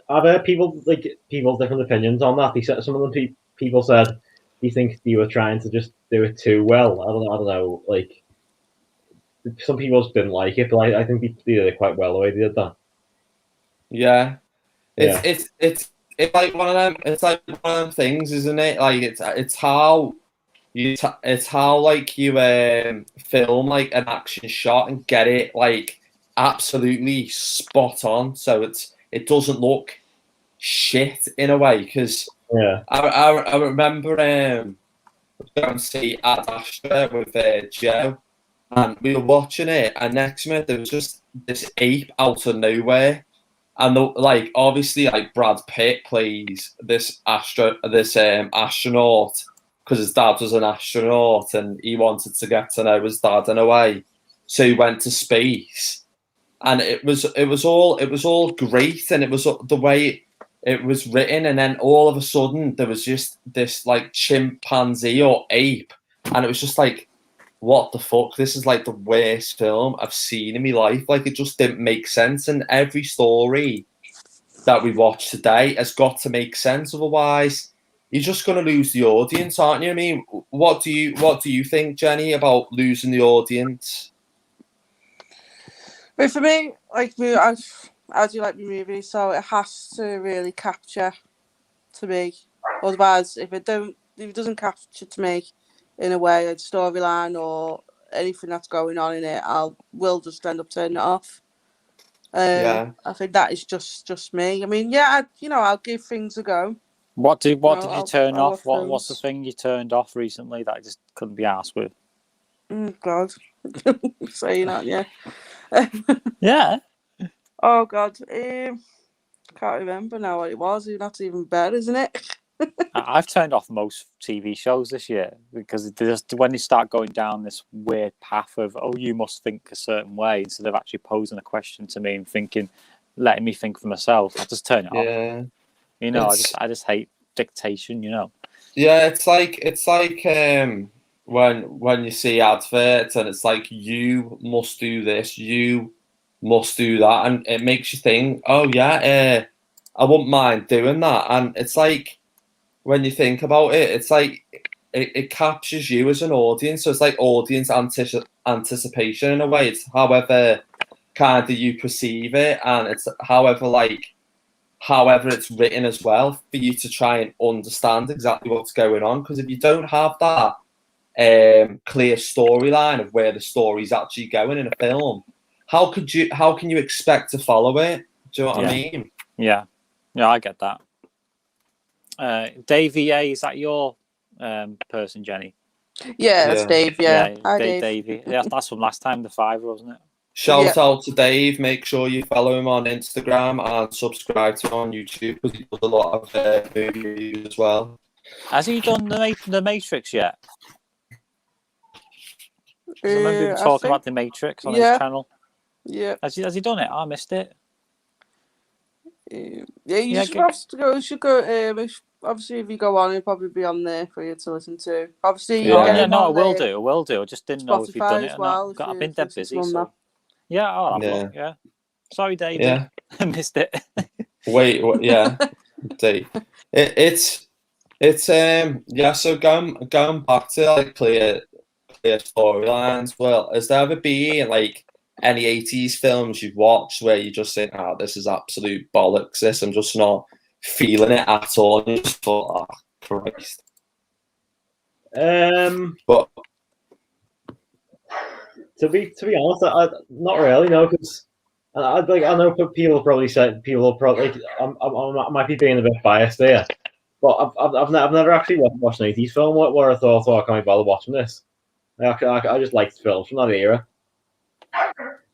heard people's different opinions on that. They said, some of them people said they think they were trying to just do it too well. I don't know. Like, some people just didn't like it, but I think they did it quite well the way they did that. Yeah, it's like one of them. It's like one of them things, isn't it? Like, it's how you film like an action shot and get it like absolutely spot on, so it doesn't look shit in a way. Because I remember going to see Ad Astra with Joe, and we were watching it, and next minute there was just this ape out of nowhere. And obviously, like, Brad Pitt plays this astronaut because his dad was an astronaut and he wanted to get to know his dad in a way. So he went to space, and it was all great, and it was the way it was written. And then all of a sudden there was just this like chimpanzee or ape, and it was just like, what the fuck? This is like the worst film I've seen in my life. Like, it just didn't make sense. And every story that we watch today has got to make sense. Otherwise, you're just going to lose the audience, aren't you? I mean, what do you think, Jenny, about losing the audience? But for me, like, I do like the movie, so it has to really capture to me. Otherwise, if it doesn't capture to me in a way, a storyline or anything that's going on in it, will just end up turning it off. I think that is just me. I mean, I'll give things a go. What did you turn off? What's the thing you turned off recently that I just couldn't be arsed with? Oh God, saying that, yeah. Yeah. Oh God, can't remember now what it was. That's even better, isn't it? I've turned off most TV shows this year because when they start going down this weird path of, oh, you must think a certain way, instead of actually posing a question to me and letting me think for myself, I just turn it off. Yeah. You know, I just hate dictation. You know. Yeah, it's like when you see adverts and it's like, you must do this, you must do that, and it makes you think, oh yeah, I wouldn't mind doing that. And it's like, when you think about it, it's like it captures you as an audience. So it's like audience anticipation in a way. It's however kind of you perceive it, and it's however it's written as well, for you to try and understand exactly what's going on. Because if you don't have that clear storyline of where the story's actually going in a film, how can you expect to follow it? Do you know what I mean? Yeah, I get that. Dave VA, is that your person, Jenny? Yeah, that's Dave. Yeah, hi, Dave. Davey. Yeah, that's from last time, the 5, wasn't it? Shout out to Dave. Make sure you follow him on Instagram and subscribe to him on YouTube, because he does a lot of movie reviews as well. Has he done the Matrix yet? I remember talking about the Matrix on his channel. Yeah. Has he done it? I missed it. Yeah, you should go. Obviously, if you go on, it'll probably be on there for you to listen to. Obviously, I will do. I just didn't know if you've done it or well, not. I've been dead busy. So. Yeah, I'll have a look. Yeah. Sorry, Dave. Yeah. I missed it. Wait, what? Yeah, Dave. It's So going back to like clear storylines. Well, has there ever been like any 80s films you've watched where you just think, oh, this is absolute bollocks, I'm just not feeling it at all, and you just thought, oh, Christ. But to be honest, I not really, no, because I know people will probably I might be being a bit biased there, but I've never actually watched an 80s film where I thought, oh, I can't bother watching this. I just liked films from that era.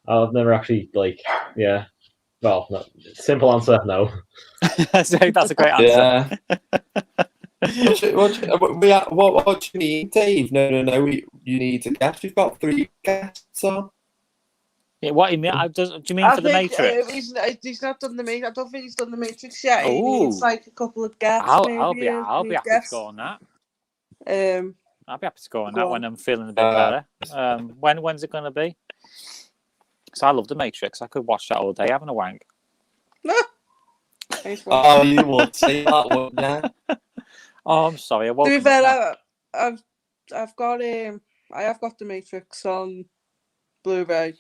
I've never actually well, no, simple answer, no. That's a great answer. Yeah. What do you need, Dave? No. You need a guest. We've got 3 guests on. Yeah, what do you mean? Do you mean for the Matrix? He's not done the Matrix. I don't think he's done the Matrix yet. He needs like a couple of guests. I'll be happy to go on that. I'll be happy to go on that when I'm feeling a bit better. When's it going to be? Because I love the Matrix. I could watch that all day having a wank. Oh, you would say that, wouldn't you? Oh, I'm sorry. To be fair, I have got the Matrix on Blu-ray.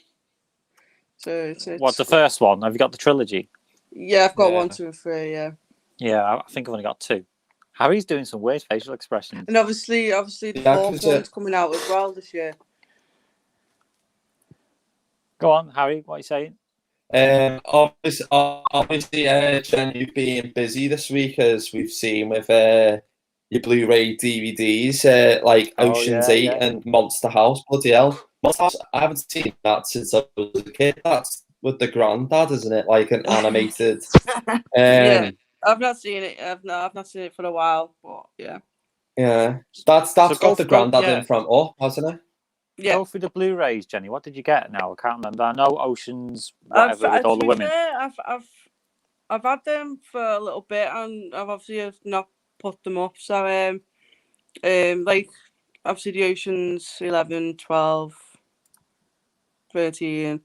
So it's what, the first one? Have you got the trilogy? Yeah, I've got 1, 2, and 3. Yeah. Yeah, I think I've only got 2. Harry's doing some weird facial expressions. And obviously, the 4th one's coming out as well this year. Go on, Harry. What are you saying? Obviously, Jen, you've been busy this week, as we've seen with your Blu-ray DVDs, like Ocean's 8 and Monster House. Bloody hell. Monster House, I haven't seen that since I was a kid. That's with the granddad, isn't it? Like an animated. Yeah, I've not seen it. I've not seen it for a while, but yeah. Yeah, that's got the granddad in from Up, hasn't it? Yeah. Go through the Blu-rays, Jenny. What did you get now? I can't remember. I know Ocean's whatever with all the women. I've had them for a little bit, and I've obviously not put them up. So like obviously the Ocean's 11, 12, 13,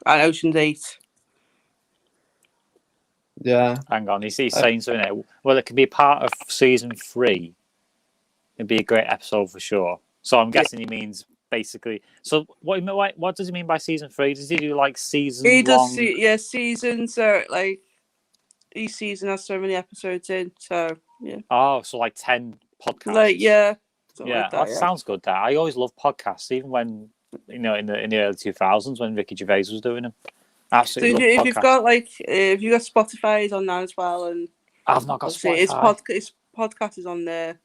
and Ocean's 8. Yeah. Hang on, he's saying something there. Well, it could be part of season 3. It'd be a great episode for sure. So I'm guessing he means basically. So what does he mean by season 3? Does he do like season? He does. Seasons. So like each season has so many episodes in. So yeah. Oh, so like 10 podcasts. Like yeah, that sounds good. That I always love podcasts, even when in the early 2000s when Ricky Gervais was doing them. Absolutely. So if you've got Spotify, it's on now as well, and I've not got Spotify. It's podcast is on there.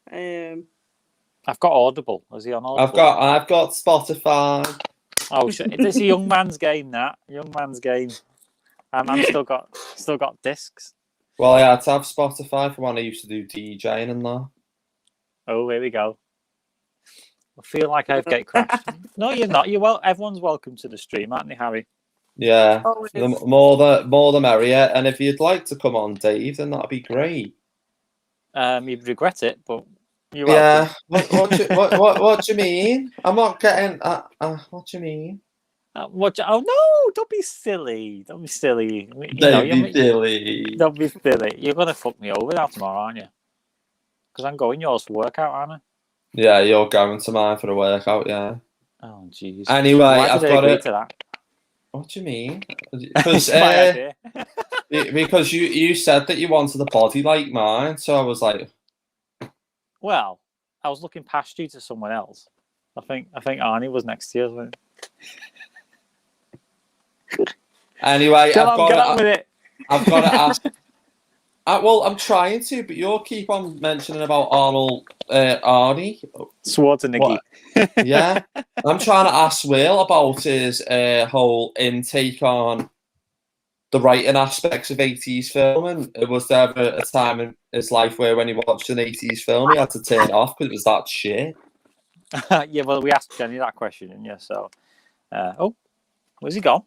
I've got Audible. Is he on Audible? I've got Spotify. Oh shit! It's a young man's game. That young man's game. I'm still got discs. Well, I had to have Spotify for when I used to do DJing and that. Oh, here we go. I feel like I've get crashed. No, you're not. Everyone's welcome to the stream, aren't they, Harry? Yeah, Always. the more the merrier. And if you'd like to come on, Dave, then that'd be great. You'd regret it, but you're Yeah. welcome. What do you mean? I'm not getting. What do you mean? Oh no! Don't be silly. Don't be silly. Don't be silly. Don't be silly. You're gonna fuck me over now tomorrow, aren't you? Because I'm going yours for workout, aren't I? Yeah, you're going to mine for a workout. Yeah. Oh jeez. Anyway, Why did I agree to that? What do you mean? Because My idea. because you said that you wanted a body like mine, so I was like, Well, I was looking past you to someone else. I think Arnie was next to you. Wasn't it? Anyway, Get on with it. I've got to ask. Well, I'm trying to, but you'll keep on mentioning about Arnie. Schwarzenegger. Yeah, I'm trying to ask Will about his whole intake on the writing aspects of 80s film. And was there ever a time in his life where when he watched an 80s film, he had to turn it off because it was that shit? Yeah, well, we asked Jenny that question, didn't you? So, where's he gone?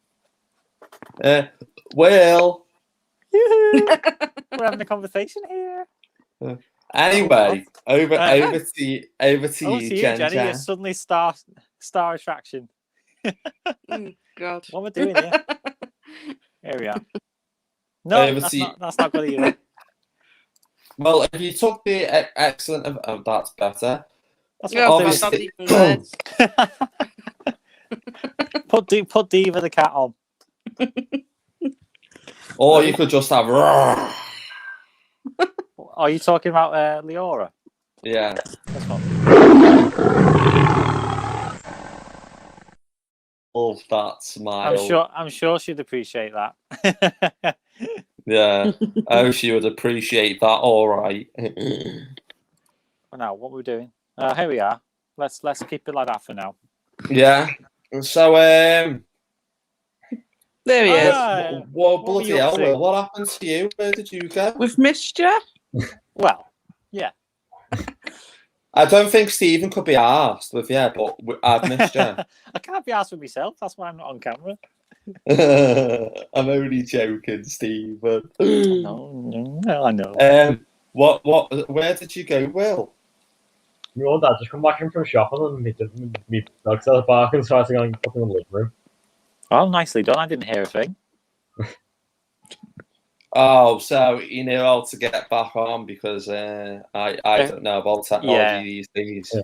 Will. We're having a conversation here. Anyway, over to you, Jenny. You're suddenly star attraction. God, what we're doing here? Here we are. No, that's not good either. Well, if you took the excellent, that's better. That's obviously. Put Diva the cat on. Or you could just have. Are you talking about Leora? Yeah. Love that smile. I'm sure she'd appreciate that. Yeah. Oh, she would appreciate that. All right. Now, what we're doing? Here we are. Let's keep it like that for now. Yeah. So there he is. Well, bloody hell, Will, what happened to you? Where did you go? We've missed you. Well, yeah. I don't think Stephen could be asked with you, but I've missed you. I can't be asked with myself. That's why I'm not on camera. I'm only joking, Stephen. No, I know. Where did you go, Will? My old dad just come back in from shopping and me dogs at the park and started going up in the living room. Oh, nicely done. I didn't hear a thing. Oh, so you know how to get back on because I don't know about technology these days. Yeah.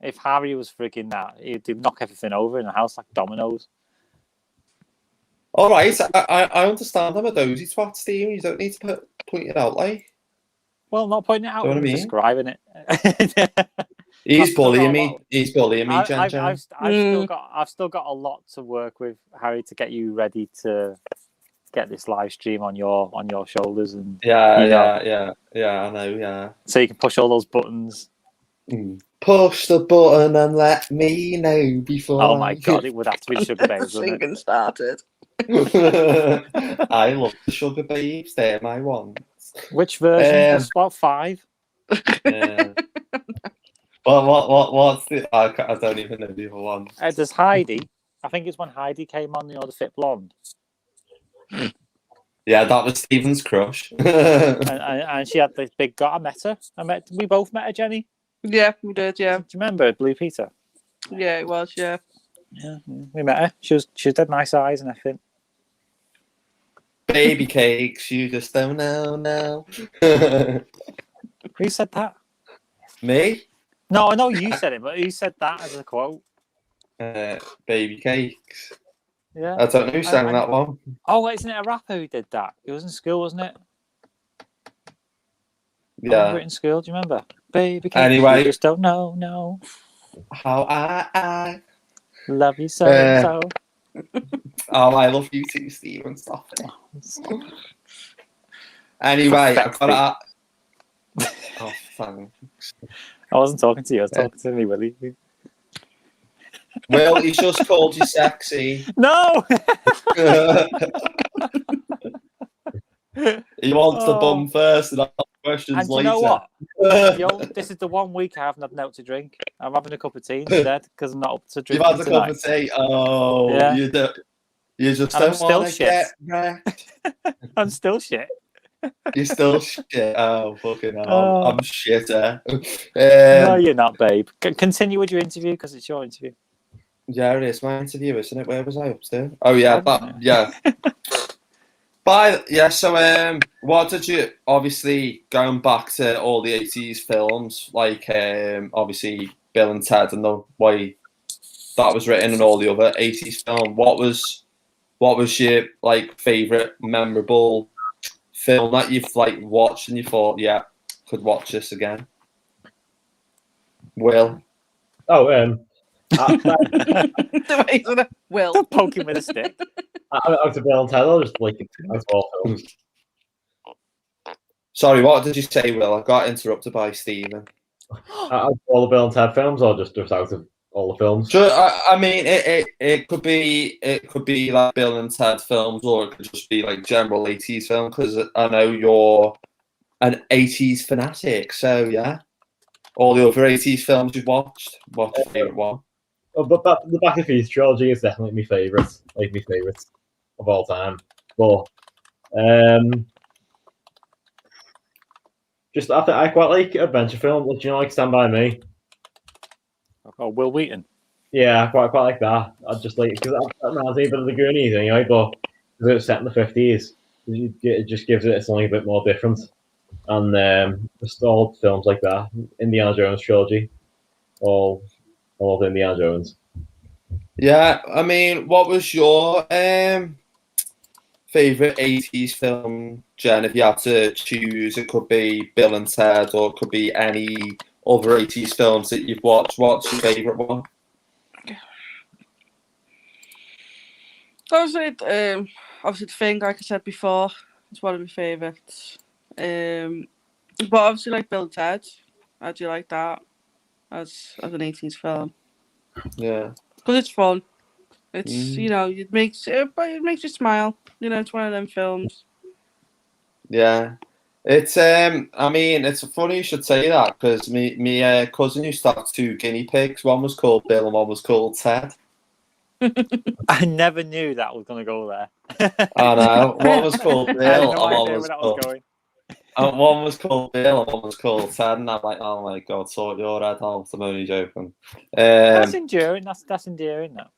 If Harry was freaking that, he'd knock everything over in the house like dominoes. All right, I understand. I'm a dozy twat, Steve. You don't need to point it out, like. Well, not pointing it out. Do you know what I mean? Describing it. He's bullying me. He's bullying me, Jen. I've still got a lot to work with, Harry, to get you ready to get this live stream on your shoulders and yeah, I know, yeah. So you can push all those buttons. Push the button and let me know before. Oh my god, it would have to be Sugar Babes. Singing started. I love the Sugar Babes. They're my ones. Which version? There's about 5. Yeah. What's the? I don't even know the other one. There's Heidi. I think it's when Heidi came on, the Fit Blonde. Yeah, that was Stephen's crush. and she had this big gut. I met her. We both met her, Jenny. Yeah, we did. Yeah. Do you remember Blue Peter? Yeah, it was. Yeah. Yeah, we met her. She had nice eyes and everything. Baby cakes, you just don't know now. Who said that? Me? No, I know you said it, but who said that as a quote? Baby cakes. Yeah. I don't know who sang that one. Oh, isn't it a rapper who did that? It was in school, wasn't it? Yeah. I remember it in school. Do you remember? Baby cakes, anyway, you just don't know, no. How I love you so. Oh, I love you too, Stephen. Stop it. Anyway, I've got to. Oh, thanks. I wasn't talking to you. I was talking to me, Willie. Well, he's just called you sexy. No. He wants the bum first and ask questions And do later. you know what? This is the one week I haven't had an out to drink. I'm having a cup of tea instead because I'm not up to You've drinking had a tonight. cup of tea. Oh, Yeah. you just And I'm don't still want to shit. get wrecked. I'm still shit. You're still shit. Oh, fucking hell. Oh. I'm shit, eh? No, you're not, babe. Continue with your interview because it's your interview. Yeah, it is my interview, isn't it? Where was I up to? Oh, yeah. Yeah. So what did you, obviously, going back to all the 80s films, like, obviously, Bill and Ted and the way that was written and all the other 80s film, what was your, like, favourite, memorable film that you've, like, watched and you thought, yeah, could watch this again? Will? Oh, The way he's gonna Will. Don't poke him with a stick. out of Bill and Ted, I just like out of all films. Sorry, what did you say, Will? I got interrupted by Stephen. Out of all the Bill and Ted films, or just out of all the films? So, I mean, it could be like Bill and Ted films, or it could just be like general 80s film. Because I know you're an 80s fanatic, so yeah. All the other 80s films you've watched, what's your favourite one? Oh, but the Back to the Future trilogy is definitely my favourite, like my favourite of all time. But just after, I quite like adventure films, like, you know, like Stand By Me. Oh, Will Wheaton. Yeah, I quite like that. I just like, because that reminds me a bit of the Goonies anyway, but because it was set in the 50s, it just gives it something a bit more different. And just all films like that, Indiana Jones trilogy, all of Indiana Jones. Yeah, I mean, what was your favourite 80s film, Jen? If you had to choose, it could be Bill and Ted, or it could be any other 80s films that you've watched. What's your favourite one? Obviously, The Thing, like I said before, it's one of my favourites. But obviously, like Bill and Ted, I do like that as an 80s film. Yeah. Because it's fun. It's, you know, it makes you smile. You know, it's one of them films. Yeah. It's I mean, it's funny you should say that, because me cousin used to have two guinea pigs. One was called Bill and one was called Ted. I never knew that was going to go there. I know. One was called Bill I had no and one idea was where that called, was going. and one was called Bill and one was called Ted, and I'm like, oh my god, sort your head out. I'm only joking. That's enduring. That's endearing. That.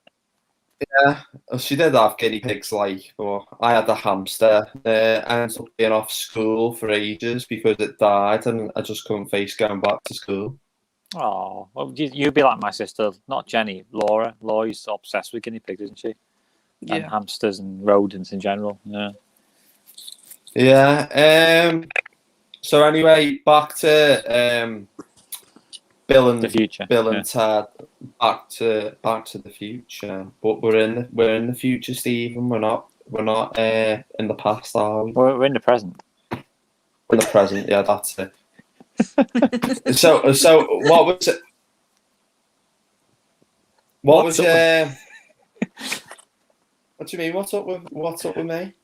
Yeah, she did have guinea pigs, like, but I had a hamster. I ended up being off school for ages because it died, and I just couldn't face going back to school. Oh, well, you'd be like my sister, not Jenny, Laura. Laura's obsessed with guinea pigs, isn't she? Yeah. And hamsters and rodents in general. Yeah. Yeah. So anyway, back to Bill and The future. Bill and Ted. Back to the future. But we're in the future, Stephen. We're not in the past, are we? We're in the present. We're in the present. Yeah, that's it. So what was it? What do you mean? What's up with me?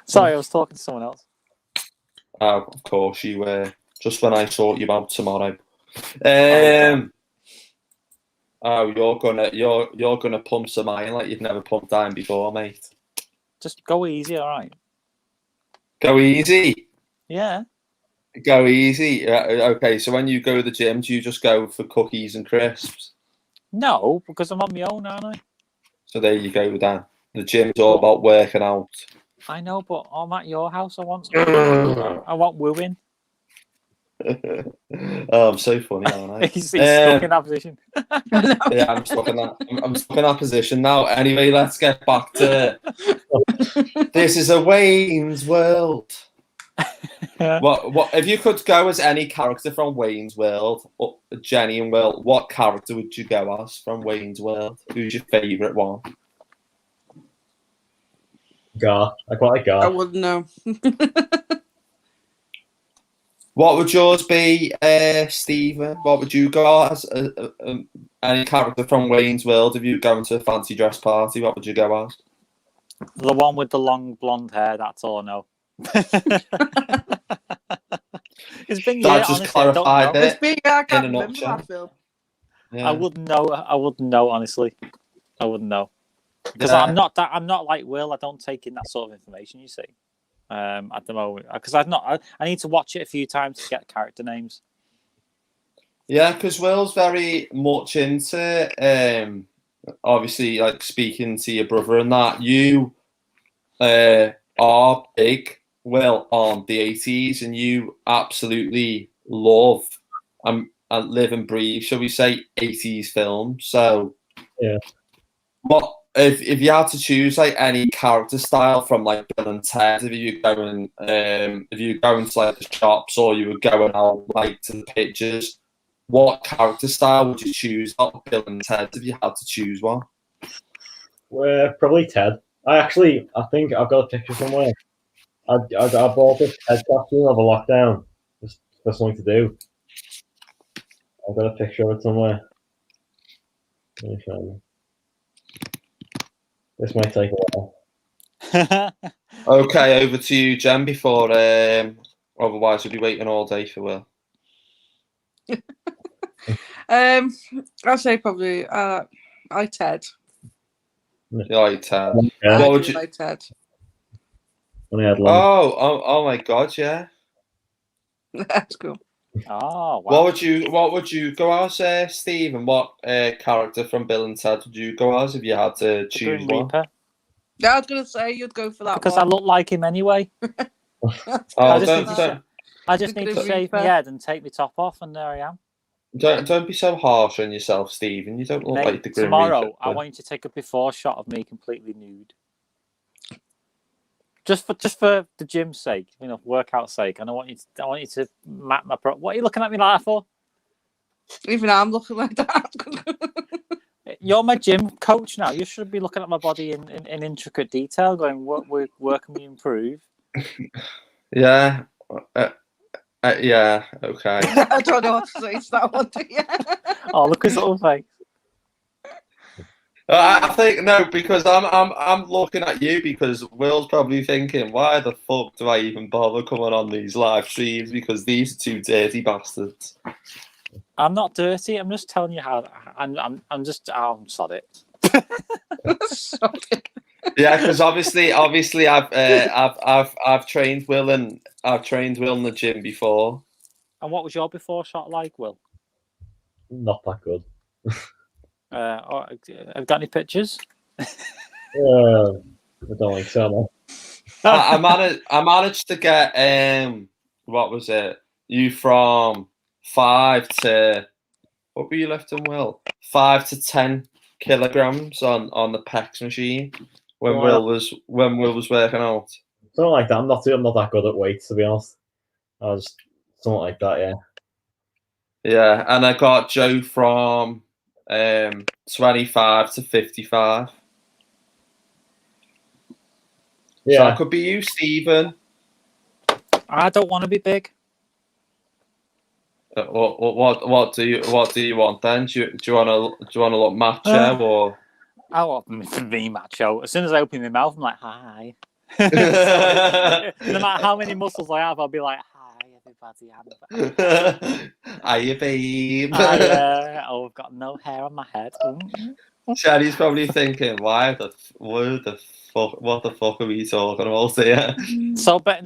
Sorry, I was talking to someone else. Oh, of course you were. Just when I sort you out tomorrow. You're gonna pump some iron like you've never pumped iron before, mate. Just go easy, all right. Go easy. Yeah. Go easy. Okay, so when you go to the gym, do you just go for cookies and crisps? No, because I'm on my own, aren't I? So there you go, Dan. The gym's all about working out. I know, but I'm at your house. I want wooing. Oh, I'm so funny, aren't I? He's stuck in that position. Yeah, I'm stuck in that position now. Anyway, let's get back to this is a Wayne's World. What if you could go as any character from Wayne's World, Jenny and Will, what character would you go as from Wayne's World? Who's your favourite one? Gar. I quite like Gar. I wouldn't know. What would yours be, Stephen? What would you go as? Any character from Wayne's World? If you go into a fancy dress party, what would you go as? The one with the long blonde hair, that's all I know. It's been So I years, just honestly. I don't clarified know. it. It's big. I can't in a remember nutshell. that film. Yeah. I wouldn't know. I wouldn't know, honestly. I wouldn't know because Yeah. I'm not like Will. I don't take in that sort of information. You see, at the moment, because I need to watch it a few times to get character names. Yeah, because Will's very much into obviously like speaking to your brother and that. You are big, Will, on the 80s, and you absolutely love and live and breathe, shall we say, 80s films. So Yeah. what if you had to choose like any character style from like Bill and Ted, if you going to like the shops or you were going out like to the pictures, what character style would you choose out of Bill and Ted if you had to choose one? Probably Ted. I think I've got a picture somewhere. I bought this Ted costume over lockdown just for something to do. I've got a picture of it somewhere. Let me find it. This might take a while. Okay, over to you, Jen, before otherwise we'll be waiting all day for Will. I'll say probably I like Ted. You like Ted. Yeah. What I would do you like Ted. When I had long. oh my god, yeah. That's cool. Oh wow! What would you go as, Steve? And what character from Bill and Ted would you go as if you had to The choose Grim one? Reaper. Yeah, I was gonna say you'd go for that Because one. I look like him anyway. Oh, I just The need to Grim shave my Reaper. head and take my top off, and there I am. don't be so harsh on yourself, Stephen. You don't look Mate, like the Grim tomorrow, Reaper. I want you to take a before shot of me completely nude. Just for the gym's sake, workout sake, and I want you to map my pro. What are you looking at me like that for? Even I'm looking like that. You're my gym coach now. You should be looking at my body in intricate detail, going, where can we improve? Yeah. Yeah. Okay. I don't know what to say to that one. Oh, look at his little face. I think no, because I'm looking at you because Will's probably thinking, why the fuck do I even bother coming on these live streams? Because these are two dirty bastards. I'm not dirty. I'm just telling you how. I'm just. Oh, I'm sorry. Sorry. Yeah, because obviously I've trained Will in the gym before. And what was your before shot like, Will? Not that good. Have you got any pictures? I don't like so much. I managed to get what was it? You from 5 to what were you lifting, Will? 5 to 10 kilograms on the pecs machine when Will was working out. Something like that. I'm not that good at weights, to be honest. I was something like that, yeah. Yeah, and I got Joe from 25 to 55. Yeah. So that could be you, Stephen. I don't want to be big. What do you want then? Do you want to look macho or? I want to be macho. As soon as I open my mouth, I'm like, hi. No matter how many muscles I have, I'll be like, hi, everybody. Hiya, babe. I've got no hair on my head. Sherry's probably thinking, what the fuck are we talking about here? So, but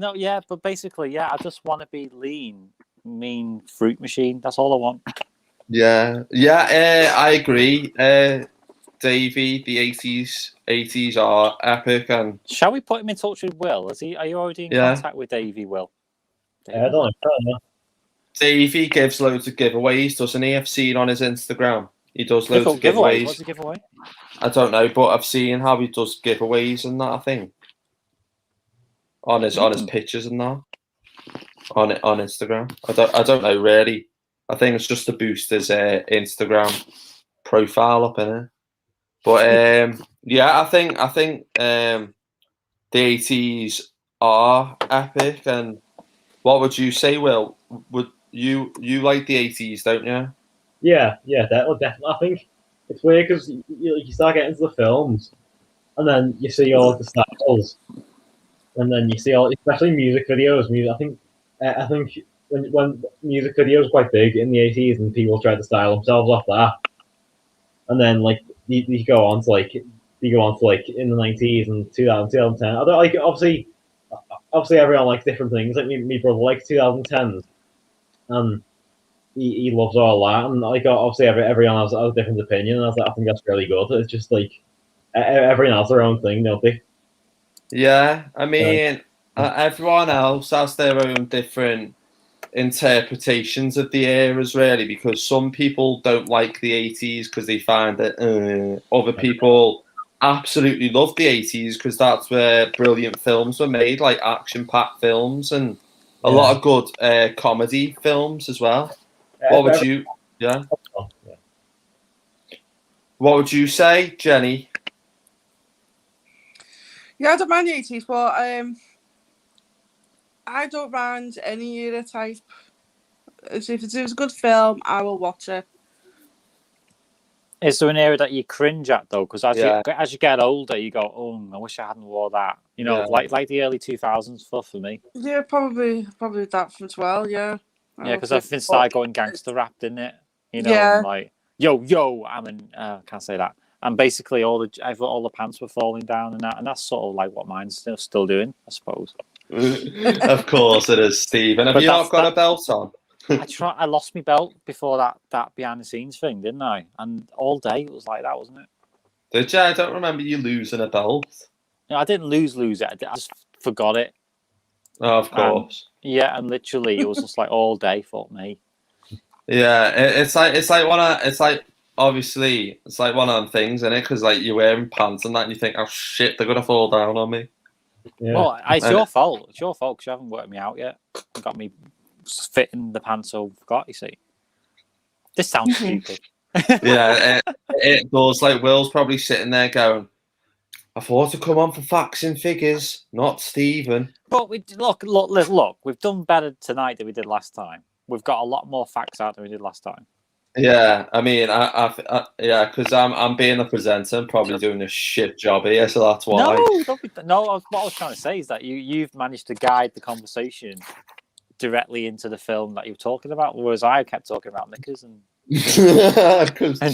basically, I just want to be lean, mean fruit machine. That's all I want. Yeah, I agree. Davey, the 80s are epic, and shall we put him in touch with Will? Are you already in contact with Davey, Will? I don't know. Davey gives loads of giveaways, doesn't he? I've seen on his Instagram. He does loads of giveaways. What's a giveaway? I don't know, but I've seen how he does giveaways and that, I think. On his pictures and that. On Instagram. I don't know really. I think it's just to boost his Instagram profile up in it. But I think the 80s are epic. And what would you say, Will? Would you like the 80s, don't you? Yeah, definitely. I think it's weird because you start getting into the films, and then you see all the styles, and then you see all, especially music videos. I think when music videos were quite big in the 80s, and people tried to style themselves off that, and then like you go on to like in the 90s and 2010. Although like obviously everyone likes different things. Like me brother likes 2010s, and he loves all that. And like obviously everyone has a different opinion. And I think that's really good. It's just like everyone has their own thing, don't they? Yeah, I mean, everyone else has their own different interpretations of the eras, really, because some people don't like the 80s because they find it. Other people absolutely love the 80s because that's where brilliant films were made, like action-packed films and a lot of good comedy films as well. What would you? Yeah. What would you say, Jenny? Yeah, I don't mind the 80s, but I don't mind any era type. If it's a good film, I will watch it. Is there an era that you cringe at though? Because as you get older, you go, "Oh, I wish I hadn't wore that." You know, like the early 2000s stuff for me. Yeah, probably that as well. Yeah. Yeah, because everything started going gangster rap, didn't it? You know, Yeah. and like yo, can't say that. And basically, all the pants were falling down and that's sort of like what mine's still doing, I suppose. Of course it is, Steve. And have you not got a belt on? I lost my belt before that behind the scenes thing, didn't I? And all day it was like that, wasn't it? Did you? I don't remember you losing a belt. No, I didn't lose it. I just forgot it. Oh, of course. And literally it was just like all day for me. Yeah, it's like obviously it's like one of them things, isn't it? Because like you're wearing pants and that, and you think, oh shit, they're gonna fall down on me. Yeah. Well, it's your fault. It's your fault because you haven't worked me out yet. You got me fitting the pants so forgot. You see, this sounds stupid. Yeah, it does. Like Will's probably sitting there going, I thought to come on for facts and figures, not Stephen. But look. We've done better tonight than we did last time. We've got a lot more facts out than we did last time. Yeah, I mean, yeah, because I'm being the presenter and probably doing a shit job here, so that's why. No. What I was trying to say is that you've managed to guide the conversation directly into the film that you were talking about, whereas I kept talking about knickers and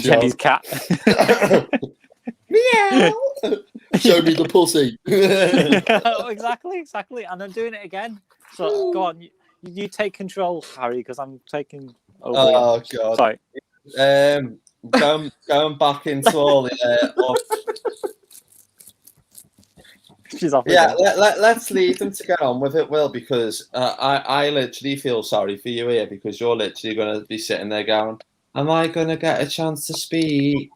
Jenny's cat. Meow. Show me the pussy. Exactly, and I'm doing it again. So go on, you take control, Harry, because I'm taking over. Oh God! Sorry. Going back into all the. She's off. Yeah, let's leave them to get on with it, Will, because I literally feel sorry for you here because you're literally going to be sitting there going, "Am I going to get a chance to speak?"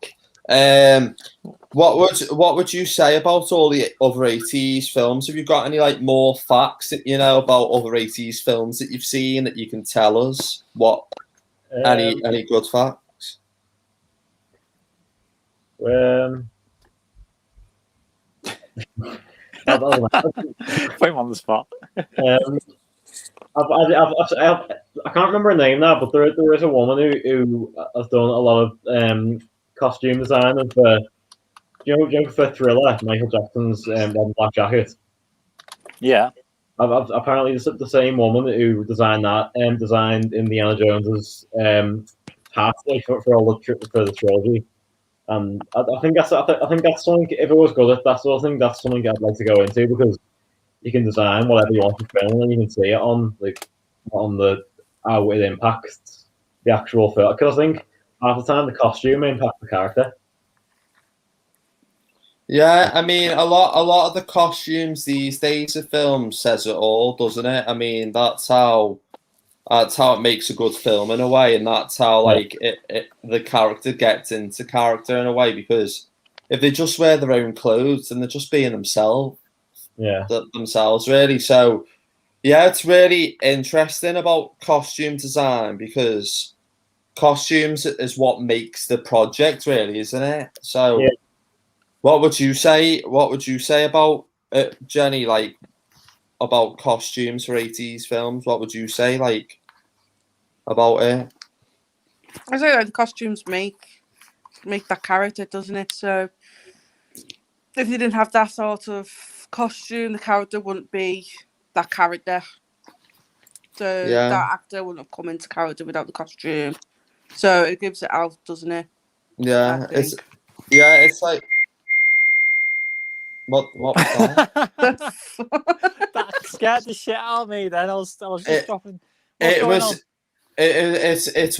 What would you say about all the other 80s films? Have you got any like more facts that you know about other 80s films that you've seen that you can tell us? What any good facts? Put him on the spot. I can't remember her name now, but there is a woman who has done a lot of costume design of for Thriller, Michael Jackson's Black Jacket. Yeah. Apparently the same woman who designed that designed Indiana Jones's hat for all for the trilogy. And I think that's something. If it was good, that's something I'd like to go into because you can design whatever you want to film and you can see it on the how it impacts the actual film. Because I think half the time the costume impacts the character. Yeah, I mean a lot of the costumes these days of films says it all, doesn't it? I mean that's how it makes a good film in a way, and that's how like the character gets into character in a way. Because if they just wear their own clothes, then they're just being themselves. Yeah, themselves really. So yeah, it's really interesting about costume design because costumes is what makes the project, really, isn't it? So. Yeah. What would you say about Jenny? Like about costumes for 80s films? What would you say like about it? I say like the costumes make that character, doesn't it? So if you didn't have that sort of costume, the character wouldn't be that character. So Yeah. that actor wouldn't have come into character without the costume. So it gives it out, doesn't it? Yeah, I think. it's like what was that? That scared the shit out of me. Then I was just dropping. What's It going was. on? It's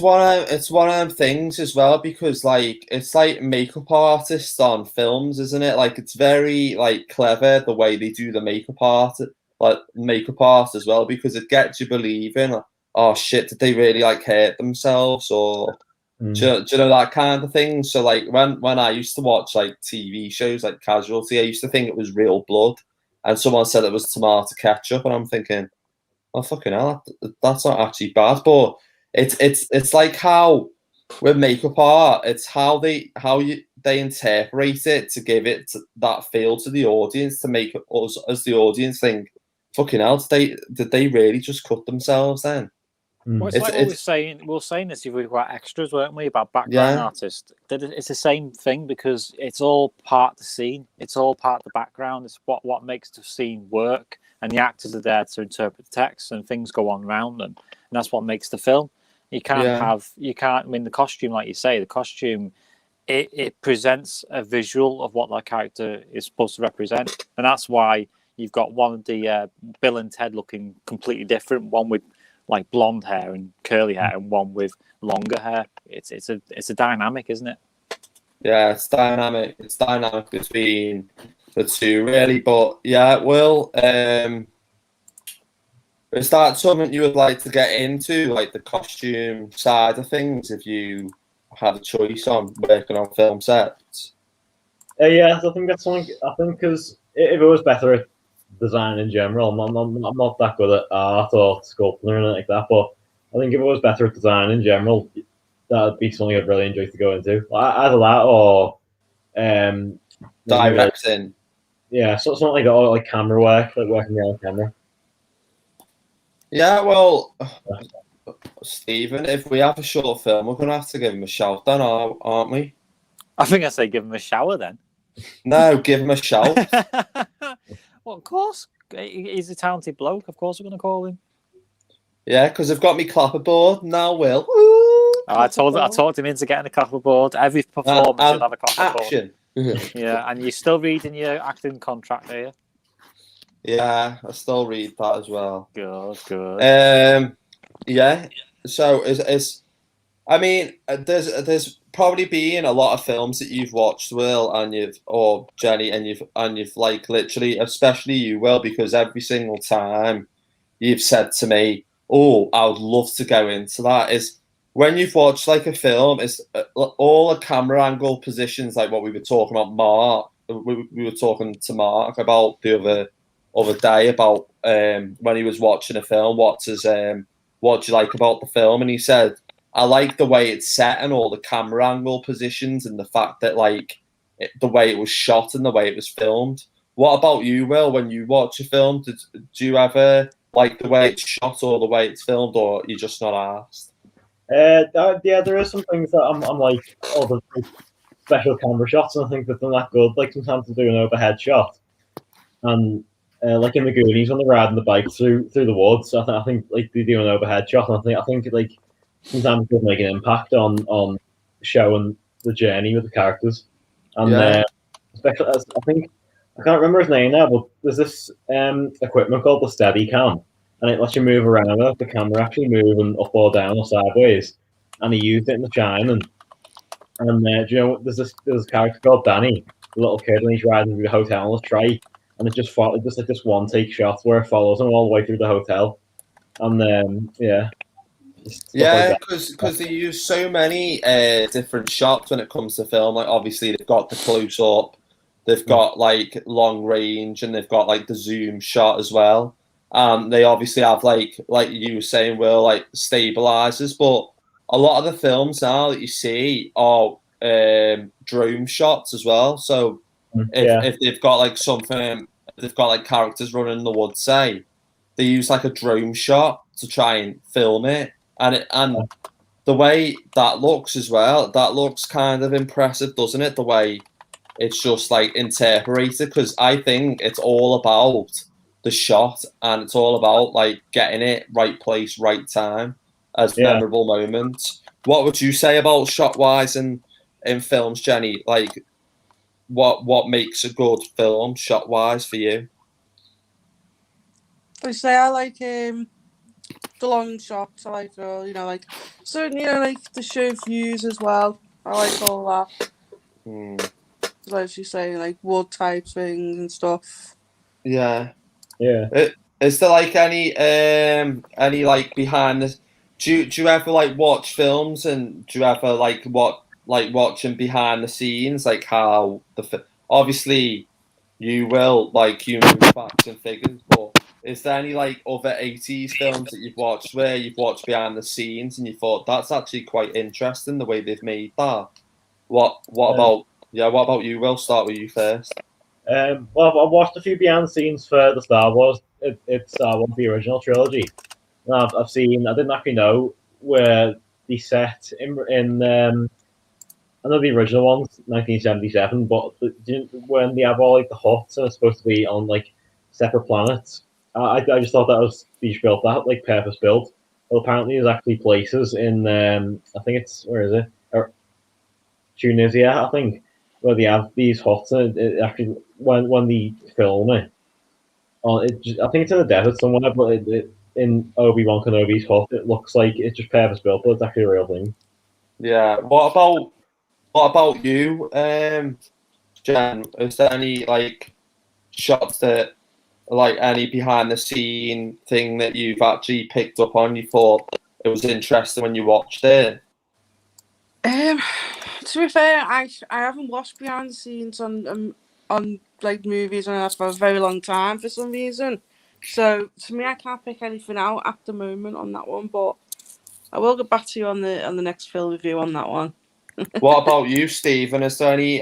one of them things as well, because like it's like makeup artists on films, isn't it? Like it's very like clever the way they do the makeup art as well, because it gets you believing, like, oh shit, did they really like hurt themselves, or do you know that kind of thing? So like when I used to watch like TV shows like Casualty, I used to think it was real blood, and someone said it was tomato ketchup, and I'm thinking, oh fucking hell, that's not actually bad. But it's like how with makeup art, it's how they interpret it to give it that feel to the audience, to make us as the audience think, fucking hell, did they really just cut themselves then? Well, it's like what we were saying this if we were extras, weren't we, about background artists? That it's the same thing, because it's all part of the scene, it's all part of the background. It's what makes the scene work, and the actors are there to interpret the text, and things go on around them, and that's what makes the film. You can't I mean, the costume, like you say, the costume, it presents a visual of what that character is supposed to represent, and that's why you've got one of the Bill and Ted looking completely different, one with like blonde hair and curly hair, and one with longer hair. It's a dynamic, isn't it? Yeah, it's dynamic. It's dynamic between the two, really. But yeah, Will, is that something you would like to get into, like the costume side of things, if you had a choice on working on film sets? Yeah, I think that's something. I think because if it was better at design in general, I'm not that good at art or sculpting or anything like that. But I think if it was better at design in general, that would be something I'd really enjoy to go into. Either that or directing. Yeah, so something like that, or like camera work, like working on camera. Yeah, well, Stephen, if we have a short film, we're going to have to give him a shout then, aren't we? I think I say give him a shower then. No, give him a shout. Well, of course. He's a talented bloke. Of course we're going to call him. Yeah, because I've got me clapperboard now, Will. I talked him into getting a clapperboard. Every performance should have a clapperboard. Action. Yeah, and you're still reading your acting contract, are you? Yeah, I still read that as well. Good. Yeah. So I mean, there's probably been a lot of films that you've watched, Will, or Jenny, and you've like literally, especially you, Will, because every single time you've said to me, "Oh, I would love to go into that." Is when you've watched like a film, is all the camera angle positions, like what we were talking about. Mark, we were talking to Mark about the other day about when he was watching a film. What do you like about the film? And he said, I like the way it's set and all the camera angle positions, and the fact that like the way it was shot and the way it was filmed. What about you, Will? When you watch a film, do you ever like the way it's shot or the way it's filmed, or you're just not asked? Yeah, there are some things that I'm like, oh, the special camera shots, and I think that they're not good. Like sometimes they do an overhead shot, and like in the Goonies when they're riding the bike through the woods, I think like they do an overhead shot, and I think like sometimes it does make an impact on showing the journey with the characters. And especially, I think I can't remember his name now, but there's this equipment called the Steadicam, and it lets you move around with the camera actually moving up or down or sideways. And he used it in The Shining. And do you know there's a character called Danny, the little kid, and he's riding through the hotel on a trike, and it just like this one take shot where it follows him all the way through the hotel. And then Yeah, because they use so many different shots when it comes to film. Like obviously they've got the close up, they've got like long range, and they've got like the zoom shot as well. They obviously have like you were saying, Will, like stabilizers. But a lot of the films now that you see are drone shots as well. So if they've got like something, they've got like characters running in the woods, say, they use like a drone shot to try and film it. And the way that looks as well, that looks kind of impressive, doesn't it? The way it's just like interpreted, because I think it's all about the shot, and it's all about like getting it right place, right time as memorable moments. What would you say about shot wise in films, Jenny? Like, what makes a good film shot wise for you? I say I like the long shots. I like like certain like the show views as well. I like all that. As you say, like wood type things and stuff. Yeah. Is there like any like behind the? Do you ever like watch films, and do you ever like watching behind the scenes, like how obviously you will like you know facts and figures, but is there any like other 80s films that you've watched where you've watched behind the scenes and you thought that's actually quite interesting the way they've made that? What about you? We'll start with you first. Well, I've watched a few behind the scenes for the Star Wars. It's Star Wars, the original trilogy. And I've seen. I didn't actually know where the set in I know the original one's 1977, but when they have all like the huts and it's supposed to be on like separate planets, I just thought that was beach built, that like purpose built. Well, apparently there's actually places in I think it's where is it? Tunisia, I think, where they have these huts, and it actually when they film it, I think it's in the desert somewhere, but in Obi-Wan Kenobi's hut, it looks like it's just purpose built, but it's actually a real thing. Yeah. What about you, Jen? Is there any like shots that like any behind the scene thing that you've actually picked up on? You thought it was interesting when you watched it? To be fair, I haven't watched behind the scenes on like movies and that for a very long time for some reason. So to me, I can't pick anything out at the moment on that one, but I will get back to you on the next film review on that one. What about you, Stephen? Is there any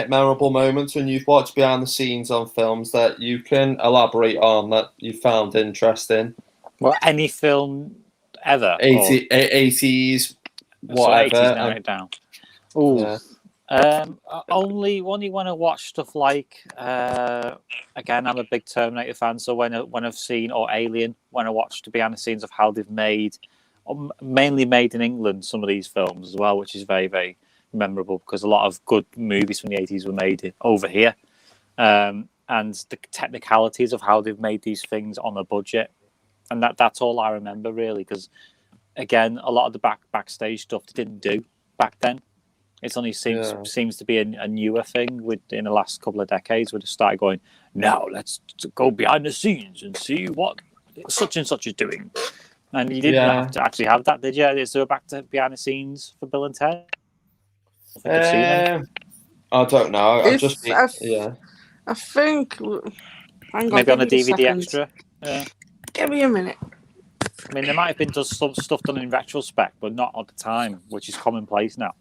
memorable moments when you've watched behind the scenes on films that you can elaborate on that you found interesting? Well, any film ever? 80s, whatever. So 80s, narrow it down. Ooh. Yeah. Only when you want to watch stuff like again, I'm a big Terminator fan, so when I've seen or Alien, when I watched the behind the scenes of how they've made, mainly made in England, some of these films as well, which is very, very memorable because a lot of good movies from the 80s were made over here, and the technicalities of how they've made these things on a budget, and that's all I remember really, because again, a lot of the backstage stuff they didn't do back then. It only seems to be a newer thing in the last couple of decades where they started going, now let's go behind the scenes and see what such and such is doing. And you didn't have to actually have that, did you? Is there back to behind the scenes for Bill and Ted? I don't know. I think. Hang on, maybe on a DVD extra. Yeah. Give me a minute. I mean, there might have been some stuff done in retrospect, but not at the time, which is commonplace now.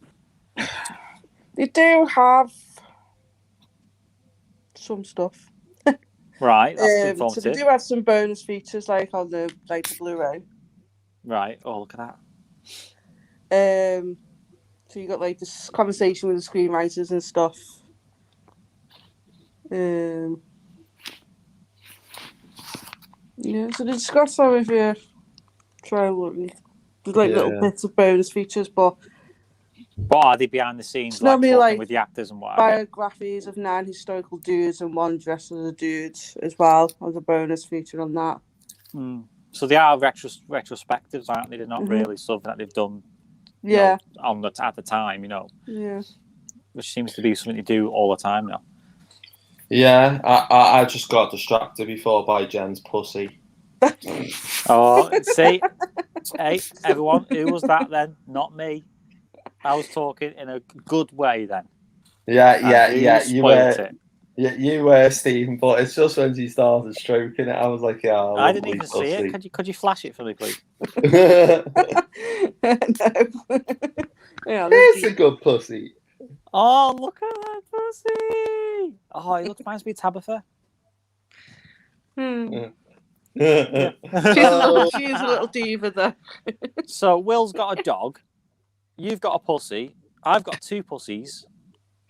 They do have some stuff. Right, that's informative. So they do have some bonus features like on the Blu-ray. Right. Oh, look at that. So you got like this conversation with the screenwriters and stuff. Yeah, so they discuss some of your little bits of bonus features, but what are they behind the scenes like talking with the actors and whatever? Biographies of 9 historical dudes and 1 dressed as a dude as well as a bonus feature on that. So they are retrospectives, aren't they? They're not really something that they've done at the time, Yeah. Which seems to be something you do all the time now. Yeah, I just got distracted before by Jen's pussy. Oh, see? Hey, everyone, who was that then? Not me. I was talking in a good way then. Yeah. You were. Yeah, you were, Stephen, but it's just when she started stroking it, I was like, yeah. I didn't even see it. Could you flash it for me, please? No. It's a good pussy. Oh, look at that pussy! Oh, it reminds me of Tabitha. Yeah. She's a little diva, though. So Will's got a dog. You've got a pussy. I've got 2 pussies,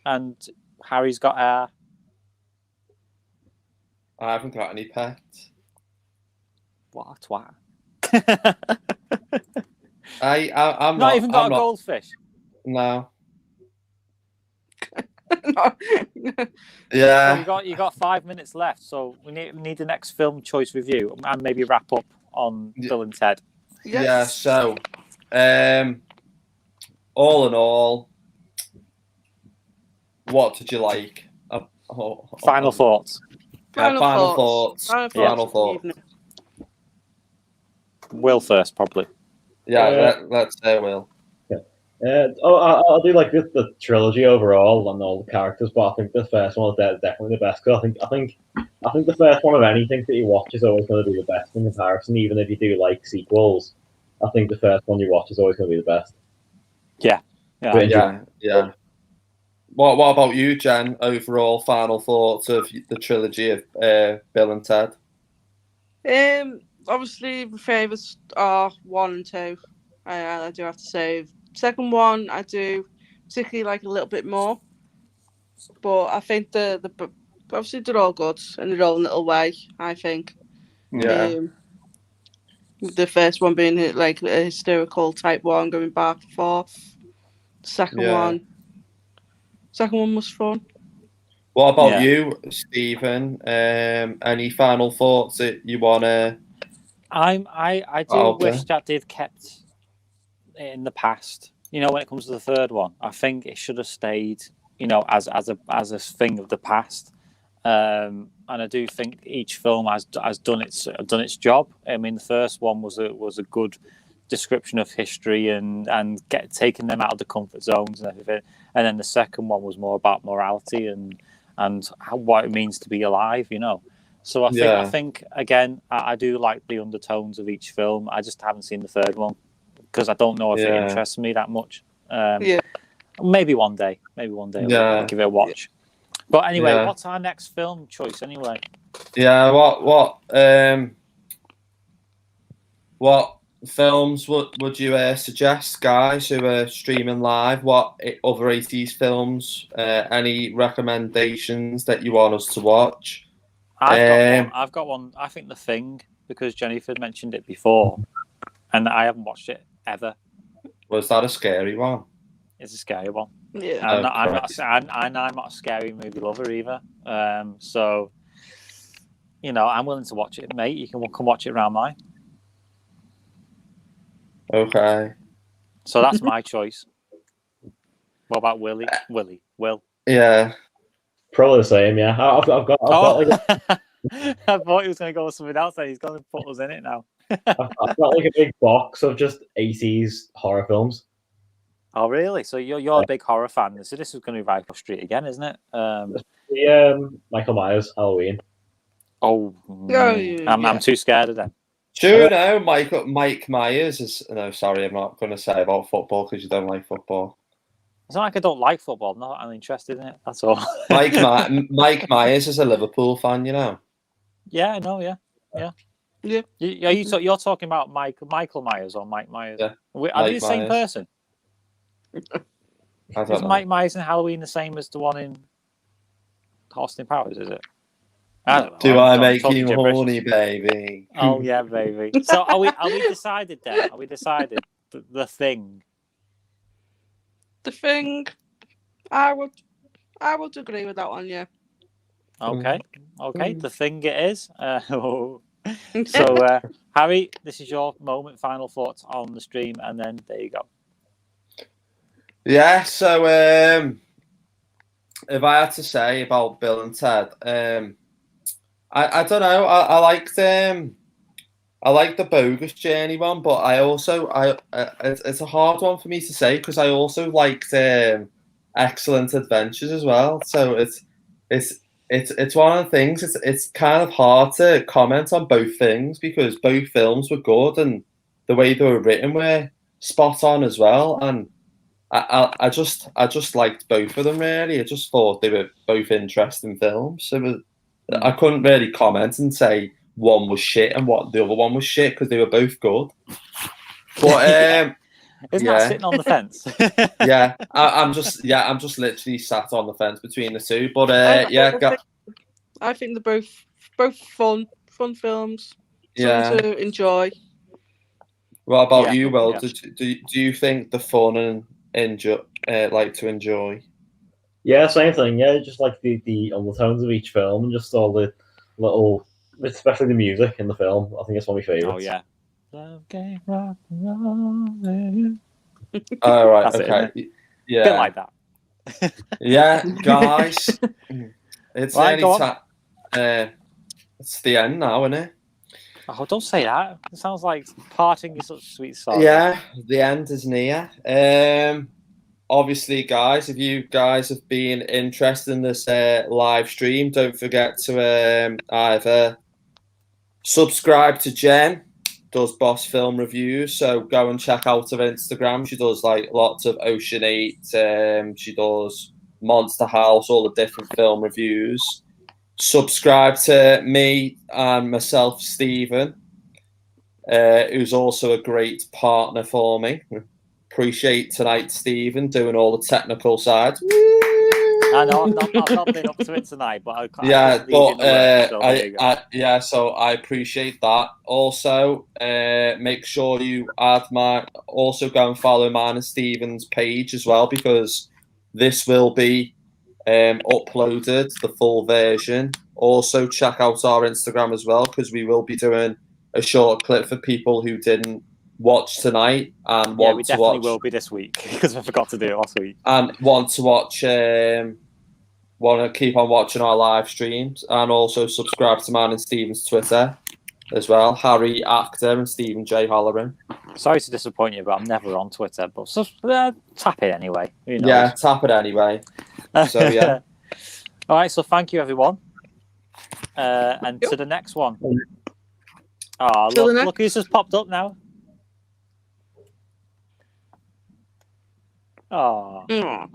and Harry's got hair. I haven't got any pets. What a twat. I'm not even got I'm a not, goldfish. No. No. Yeah. So you got 5 minutes left. So we need the next film choice review and maybe wrap up on Bill and Ted. Yes. Yeah. So, all in all, what did you like? Final thoughts. Final thoughts. Final thoughts. Will first, probably. Yeah, let's say Will. I do like the trilogy overall and all the characters, but I think the first one is definitely the best. Cause I think the first one of anything that you watch is always going to be the best in comparison. Even if you do like sequels, I think the first one you watch is always going to be the best. Yeah. What about you, Jen? Overall, final thoughts of the trilogy of Bill and Ted? Obviously, my favourites are 1 and 2. I do have to say. Second one, I do particularly like a little bit more. But I think obviously they're all good in their own little way, I think. Yeah. The first one being like a hysterical type one, going back and forth. Second one was fun. What about you, Stephen? Any final thoughts that you wanna? I do wish that they'd kept it in the past. You know, when it comes to the third one, I think it should have stayed. You know, as a thing of the past. And I do think each film has done its job. I mean, the first one was a good description of history and taking them out of the comfort zones and everything. And then the second one was more about morality and what it means to be alive. You know, so I think again, I do like the undertones of each film. I just haven't seen the third one because I don't know if it interests me that much. Maybe one day. I'll give it a watch. But anyway, what's our next film choice anyway? Yeah, what films would you suggest, guys, who are streaming live? What other 80s films? Any recommendations that you want us to watch? I've got one. I think The Thing, because Jennifer mentioned it before, and I haven't watched it ever. Was that a scary one? It's a scary one. Yeah, I'm not a scary movie lover either. So, you know, I'm willing to watch it, mate. You can come watch it around mine. Okay. So that's my choice. What about Will? Yeah, probably the same. Yeah, I've got like I thought he was going to go with something else. He's going to put us in it now. I've got like a big box of just 80s horror films. Oh, really? So you're a big horror fan. So this is going to be right up street again, isn't it? Michael Myers, Halloween. I'm too scared of them. Sure, no, Mike Myers is... No, sorry, I'm not going to say about football because you don't like football. It's not like I don't like football. I'm not interested in it. That's all. Mike Myers is a Liverpool fan, you know? Yeah, I know, yeah. You're talking about Michael Myers or Mike Myers? Yeah. Are they the same person? Is Mike Myers in Halloween the same as the one in Austin Powers, is it? I don't know. Do I make you horny, baby? Oh yeah, baby. So are we decided then? Are we decided the Thing? The Thing, I would agree with that one, yeah. Okay. The Thing it is. So Harry, this is your moment, final thoughts on the stream, and then there you go. Yeah, so if I had to say about Bill and Ted, I don't know. I liked the Bogus Journey one, but it's a hard one for me to say because I also liked Excellent Adventures as well. So it's one of the things. It's kind of hard to comment on both things because both films were good and the way they were written were spot on as well. And I just liked both of them really. I just thought they were both interesting films. So I couldn't really comment and say one was shit and what the other one was shit because they were both good. But Isn't Yeah. that sitting on the fence? Yeah, I'm just literally sat on the fence between the two. But I think they're both fun films. yeah. Something to enjoy. What about Yeah, you, Will? yeah. Do you think the fun and enjoy like to enjoy? Yeah, same thing. Yeah, just like the undertones of each film and just all the little, especially the music in the film. I think it's one of my favorites. Oh yeah. Love game rock and roll. All right, That's it, okay, isn't yeah, Bit like that. yeah, guys, it's Right, nearly go on. time. It's the end now, isn't it? Oh, don't say that. It sounds like parting is such a sweet song. Yeah, the end is near. Obviously, guys, if you guys have been interested in this live stream, don't forget to either subscribe to Jen, does Boss Film Reviews, so go and check out her Instagram. She does like lots of Ocean 8, she does Monster House, all the different film reviews. Subscribe to me and myself, Stephen, who's also a great partner for me. Appreciate tonight, Stephen, doing all the technical side. I know I've not been up to it tonight, but I Yeah, just leave you in the lurch, so there you go. so I appreciate that. Also, make sure you also go and follow mine and Stephen's page as well, because this will be uploaded, the full version. Also, check out our Instagram as well, because we will be doing a short clip for people who didn't watch tonight and Yeah, we want to definitely watch, will be this week because I forgot to do it last week. and want to watch, want to keep on watching our live streams, and also subscribe to mine and Stephen's Twitter as well, Harry Actor and Stephen J Holloran. Sorry to disappoint you, but I'm never on Twitter. But tap it anyway. Who knows? Yeah, tap it anyway. So yeah. All right. So thank you, everyone, and to the next one. Oh, look who's just popped up now. Oh, I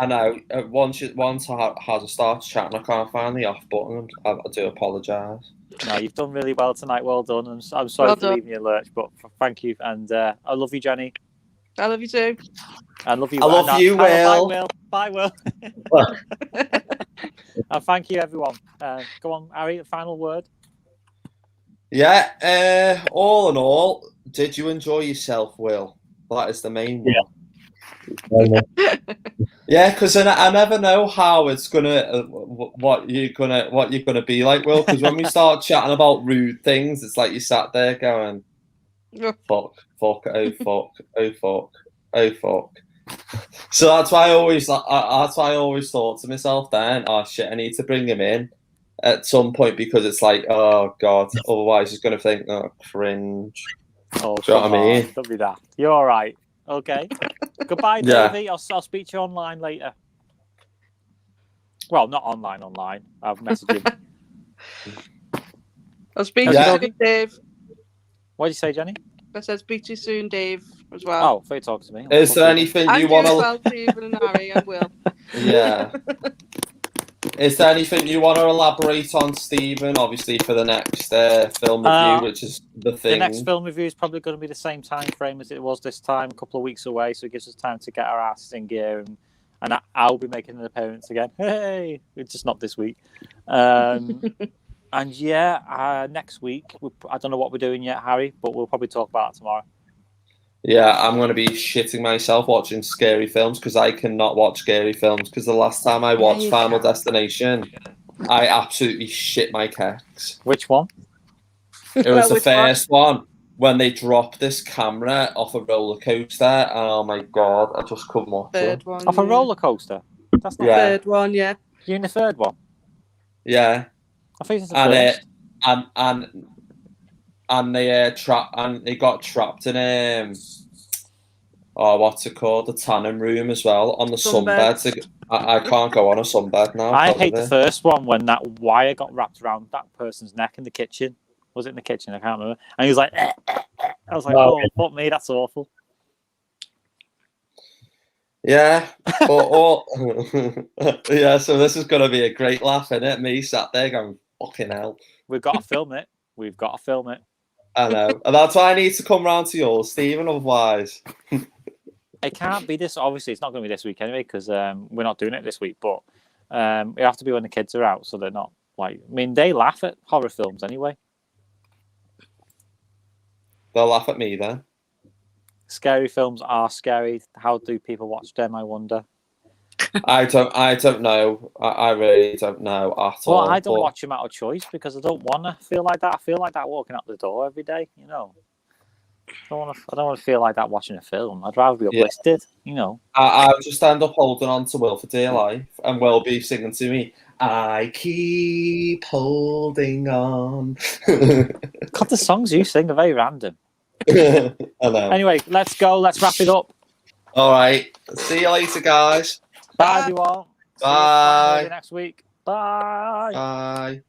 know. Once I start chatting, I can't find the off button. I do apologise. No, you've done really well tonight. Well done. I'm sorry Well for done. leaving you in lurch, but thank you. And I love you, Jenny. I love you too. I love you. I love you, Will. Bye, Will. And thank you, everyone. Go on, Harry. Final word. Yeah. All in all, did you enjoy yourself, Will? That is the main one. Yeah, because I never know how it's gonna what you're gonna be like, Will. Because when we start chatting about rude things, it's like you sat there going, "Fuck, oh fuck, oh fuck, oh fuck." So that's why I always thought to myself then, "Oh shit, I need to bring him in at some point," because it's like, oh god, otherwise he's gonna think, "Oh, cringe." Oh, do you know what I mean? Don't be that. You're all right. Okay. Goodbye, Yeah. Davey. I'll speak to you online later. Well, not online. I've messaged him. I'll speak to you soon, Dave. What did you say, Jenny? I said speak to you soon, Dave, as well. Oh, fair talk to me. Is there anything you want to? Well, Stephen and Harry, I will. Yeah. Is there anything you want to elaborate on, Stephen? Obviously, for the next film review, which is the thing. The next film review is probably going to be the same time frame as it was this time, a couple of weeks away. So it gives us time to get our asses in gear, and I'll be making an appearance again. Hey, it's just not this week. And yeah, next week I don't know what we're doing yet, Harry, but we'll probably talk about it tomorrow. Yeah, I'm going to be shitting myself watching scary films, because I cannot watch scary films, because the last time I watched Final Destination, I absolutely shit my kecks. Which one? It was the first one, when they dropped this camera off a roller coaster, and oh my god, I just couldn't watch it. Off a roller coaster? That's not the third one, yeah. You're in the third one? Yeah. I think it's the first. And they got trapped in what's it called, the tanning room as well, on the sunbed. I can't go on a sunbed now. I hate the first one when that wire got wrapped around that person's neck in the kitchen. Was it in the kitchen? I can't remember. And he was like, I was like, oh, fuck me, that's awful. Yeah, yeah. So this is gonna be a great laugh, isn't it? Me sat there going, "Fucking hell." We've got to film it. I know. And that's why I need to come round to yours, Stephen, otherwise. It can't be this. Obviously, it's not going to be this week anyway because we're not doing it this week. But it have to be when the kids are out, so they're not like. I mean, they laugh at horror films anyway. They'll laugh at me then. Scary films are scary. How do people watch them? I wonder. I don't know. I really don't know at all. Well, I don't watch them out of choice because I don't want to feel like that. I feel like that walking out the door every day. You know. I don't want to feel like that watching a film. I'd rather be uplifted, you know. I'll just end up holding on to Will for dear life, and Will be singing to me, I keep holding on. God, the songs you sing are very random. I know. Anyway, let's go. Let's wrap it up. All right. See you later, guys. Bye, everyone. Bye. See you next week. Bye. Bye.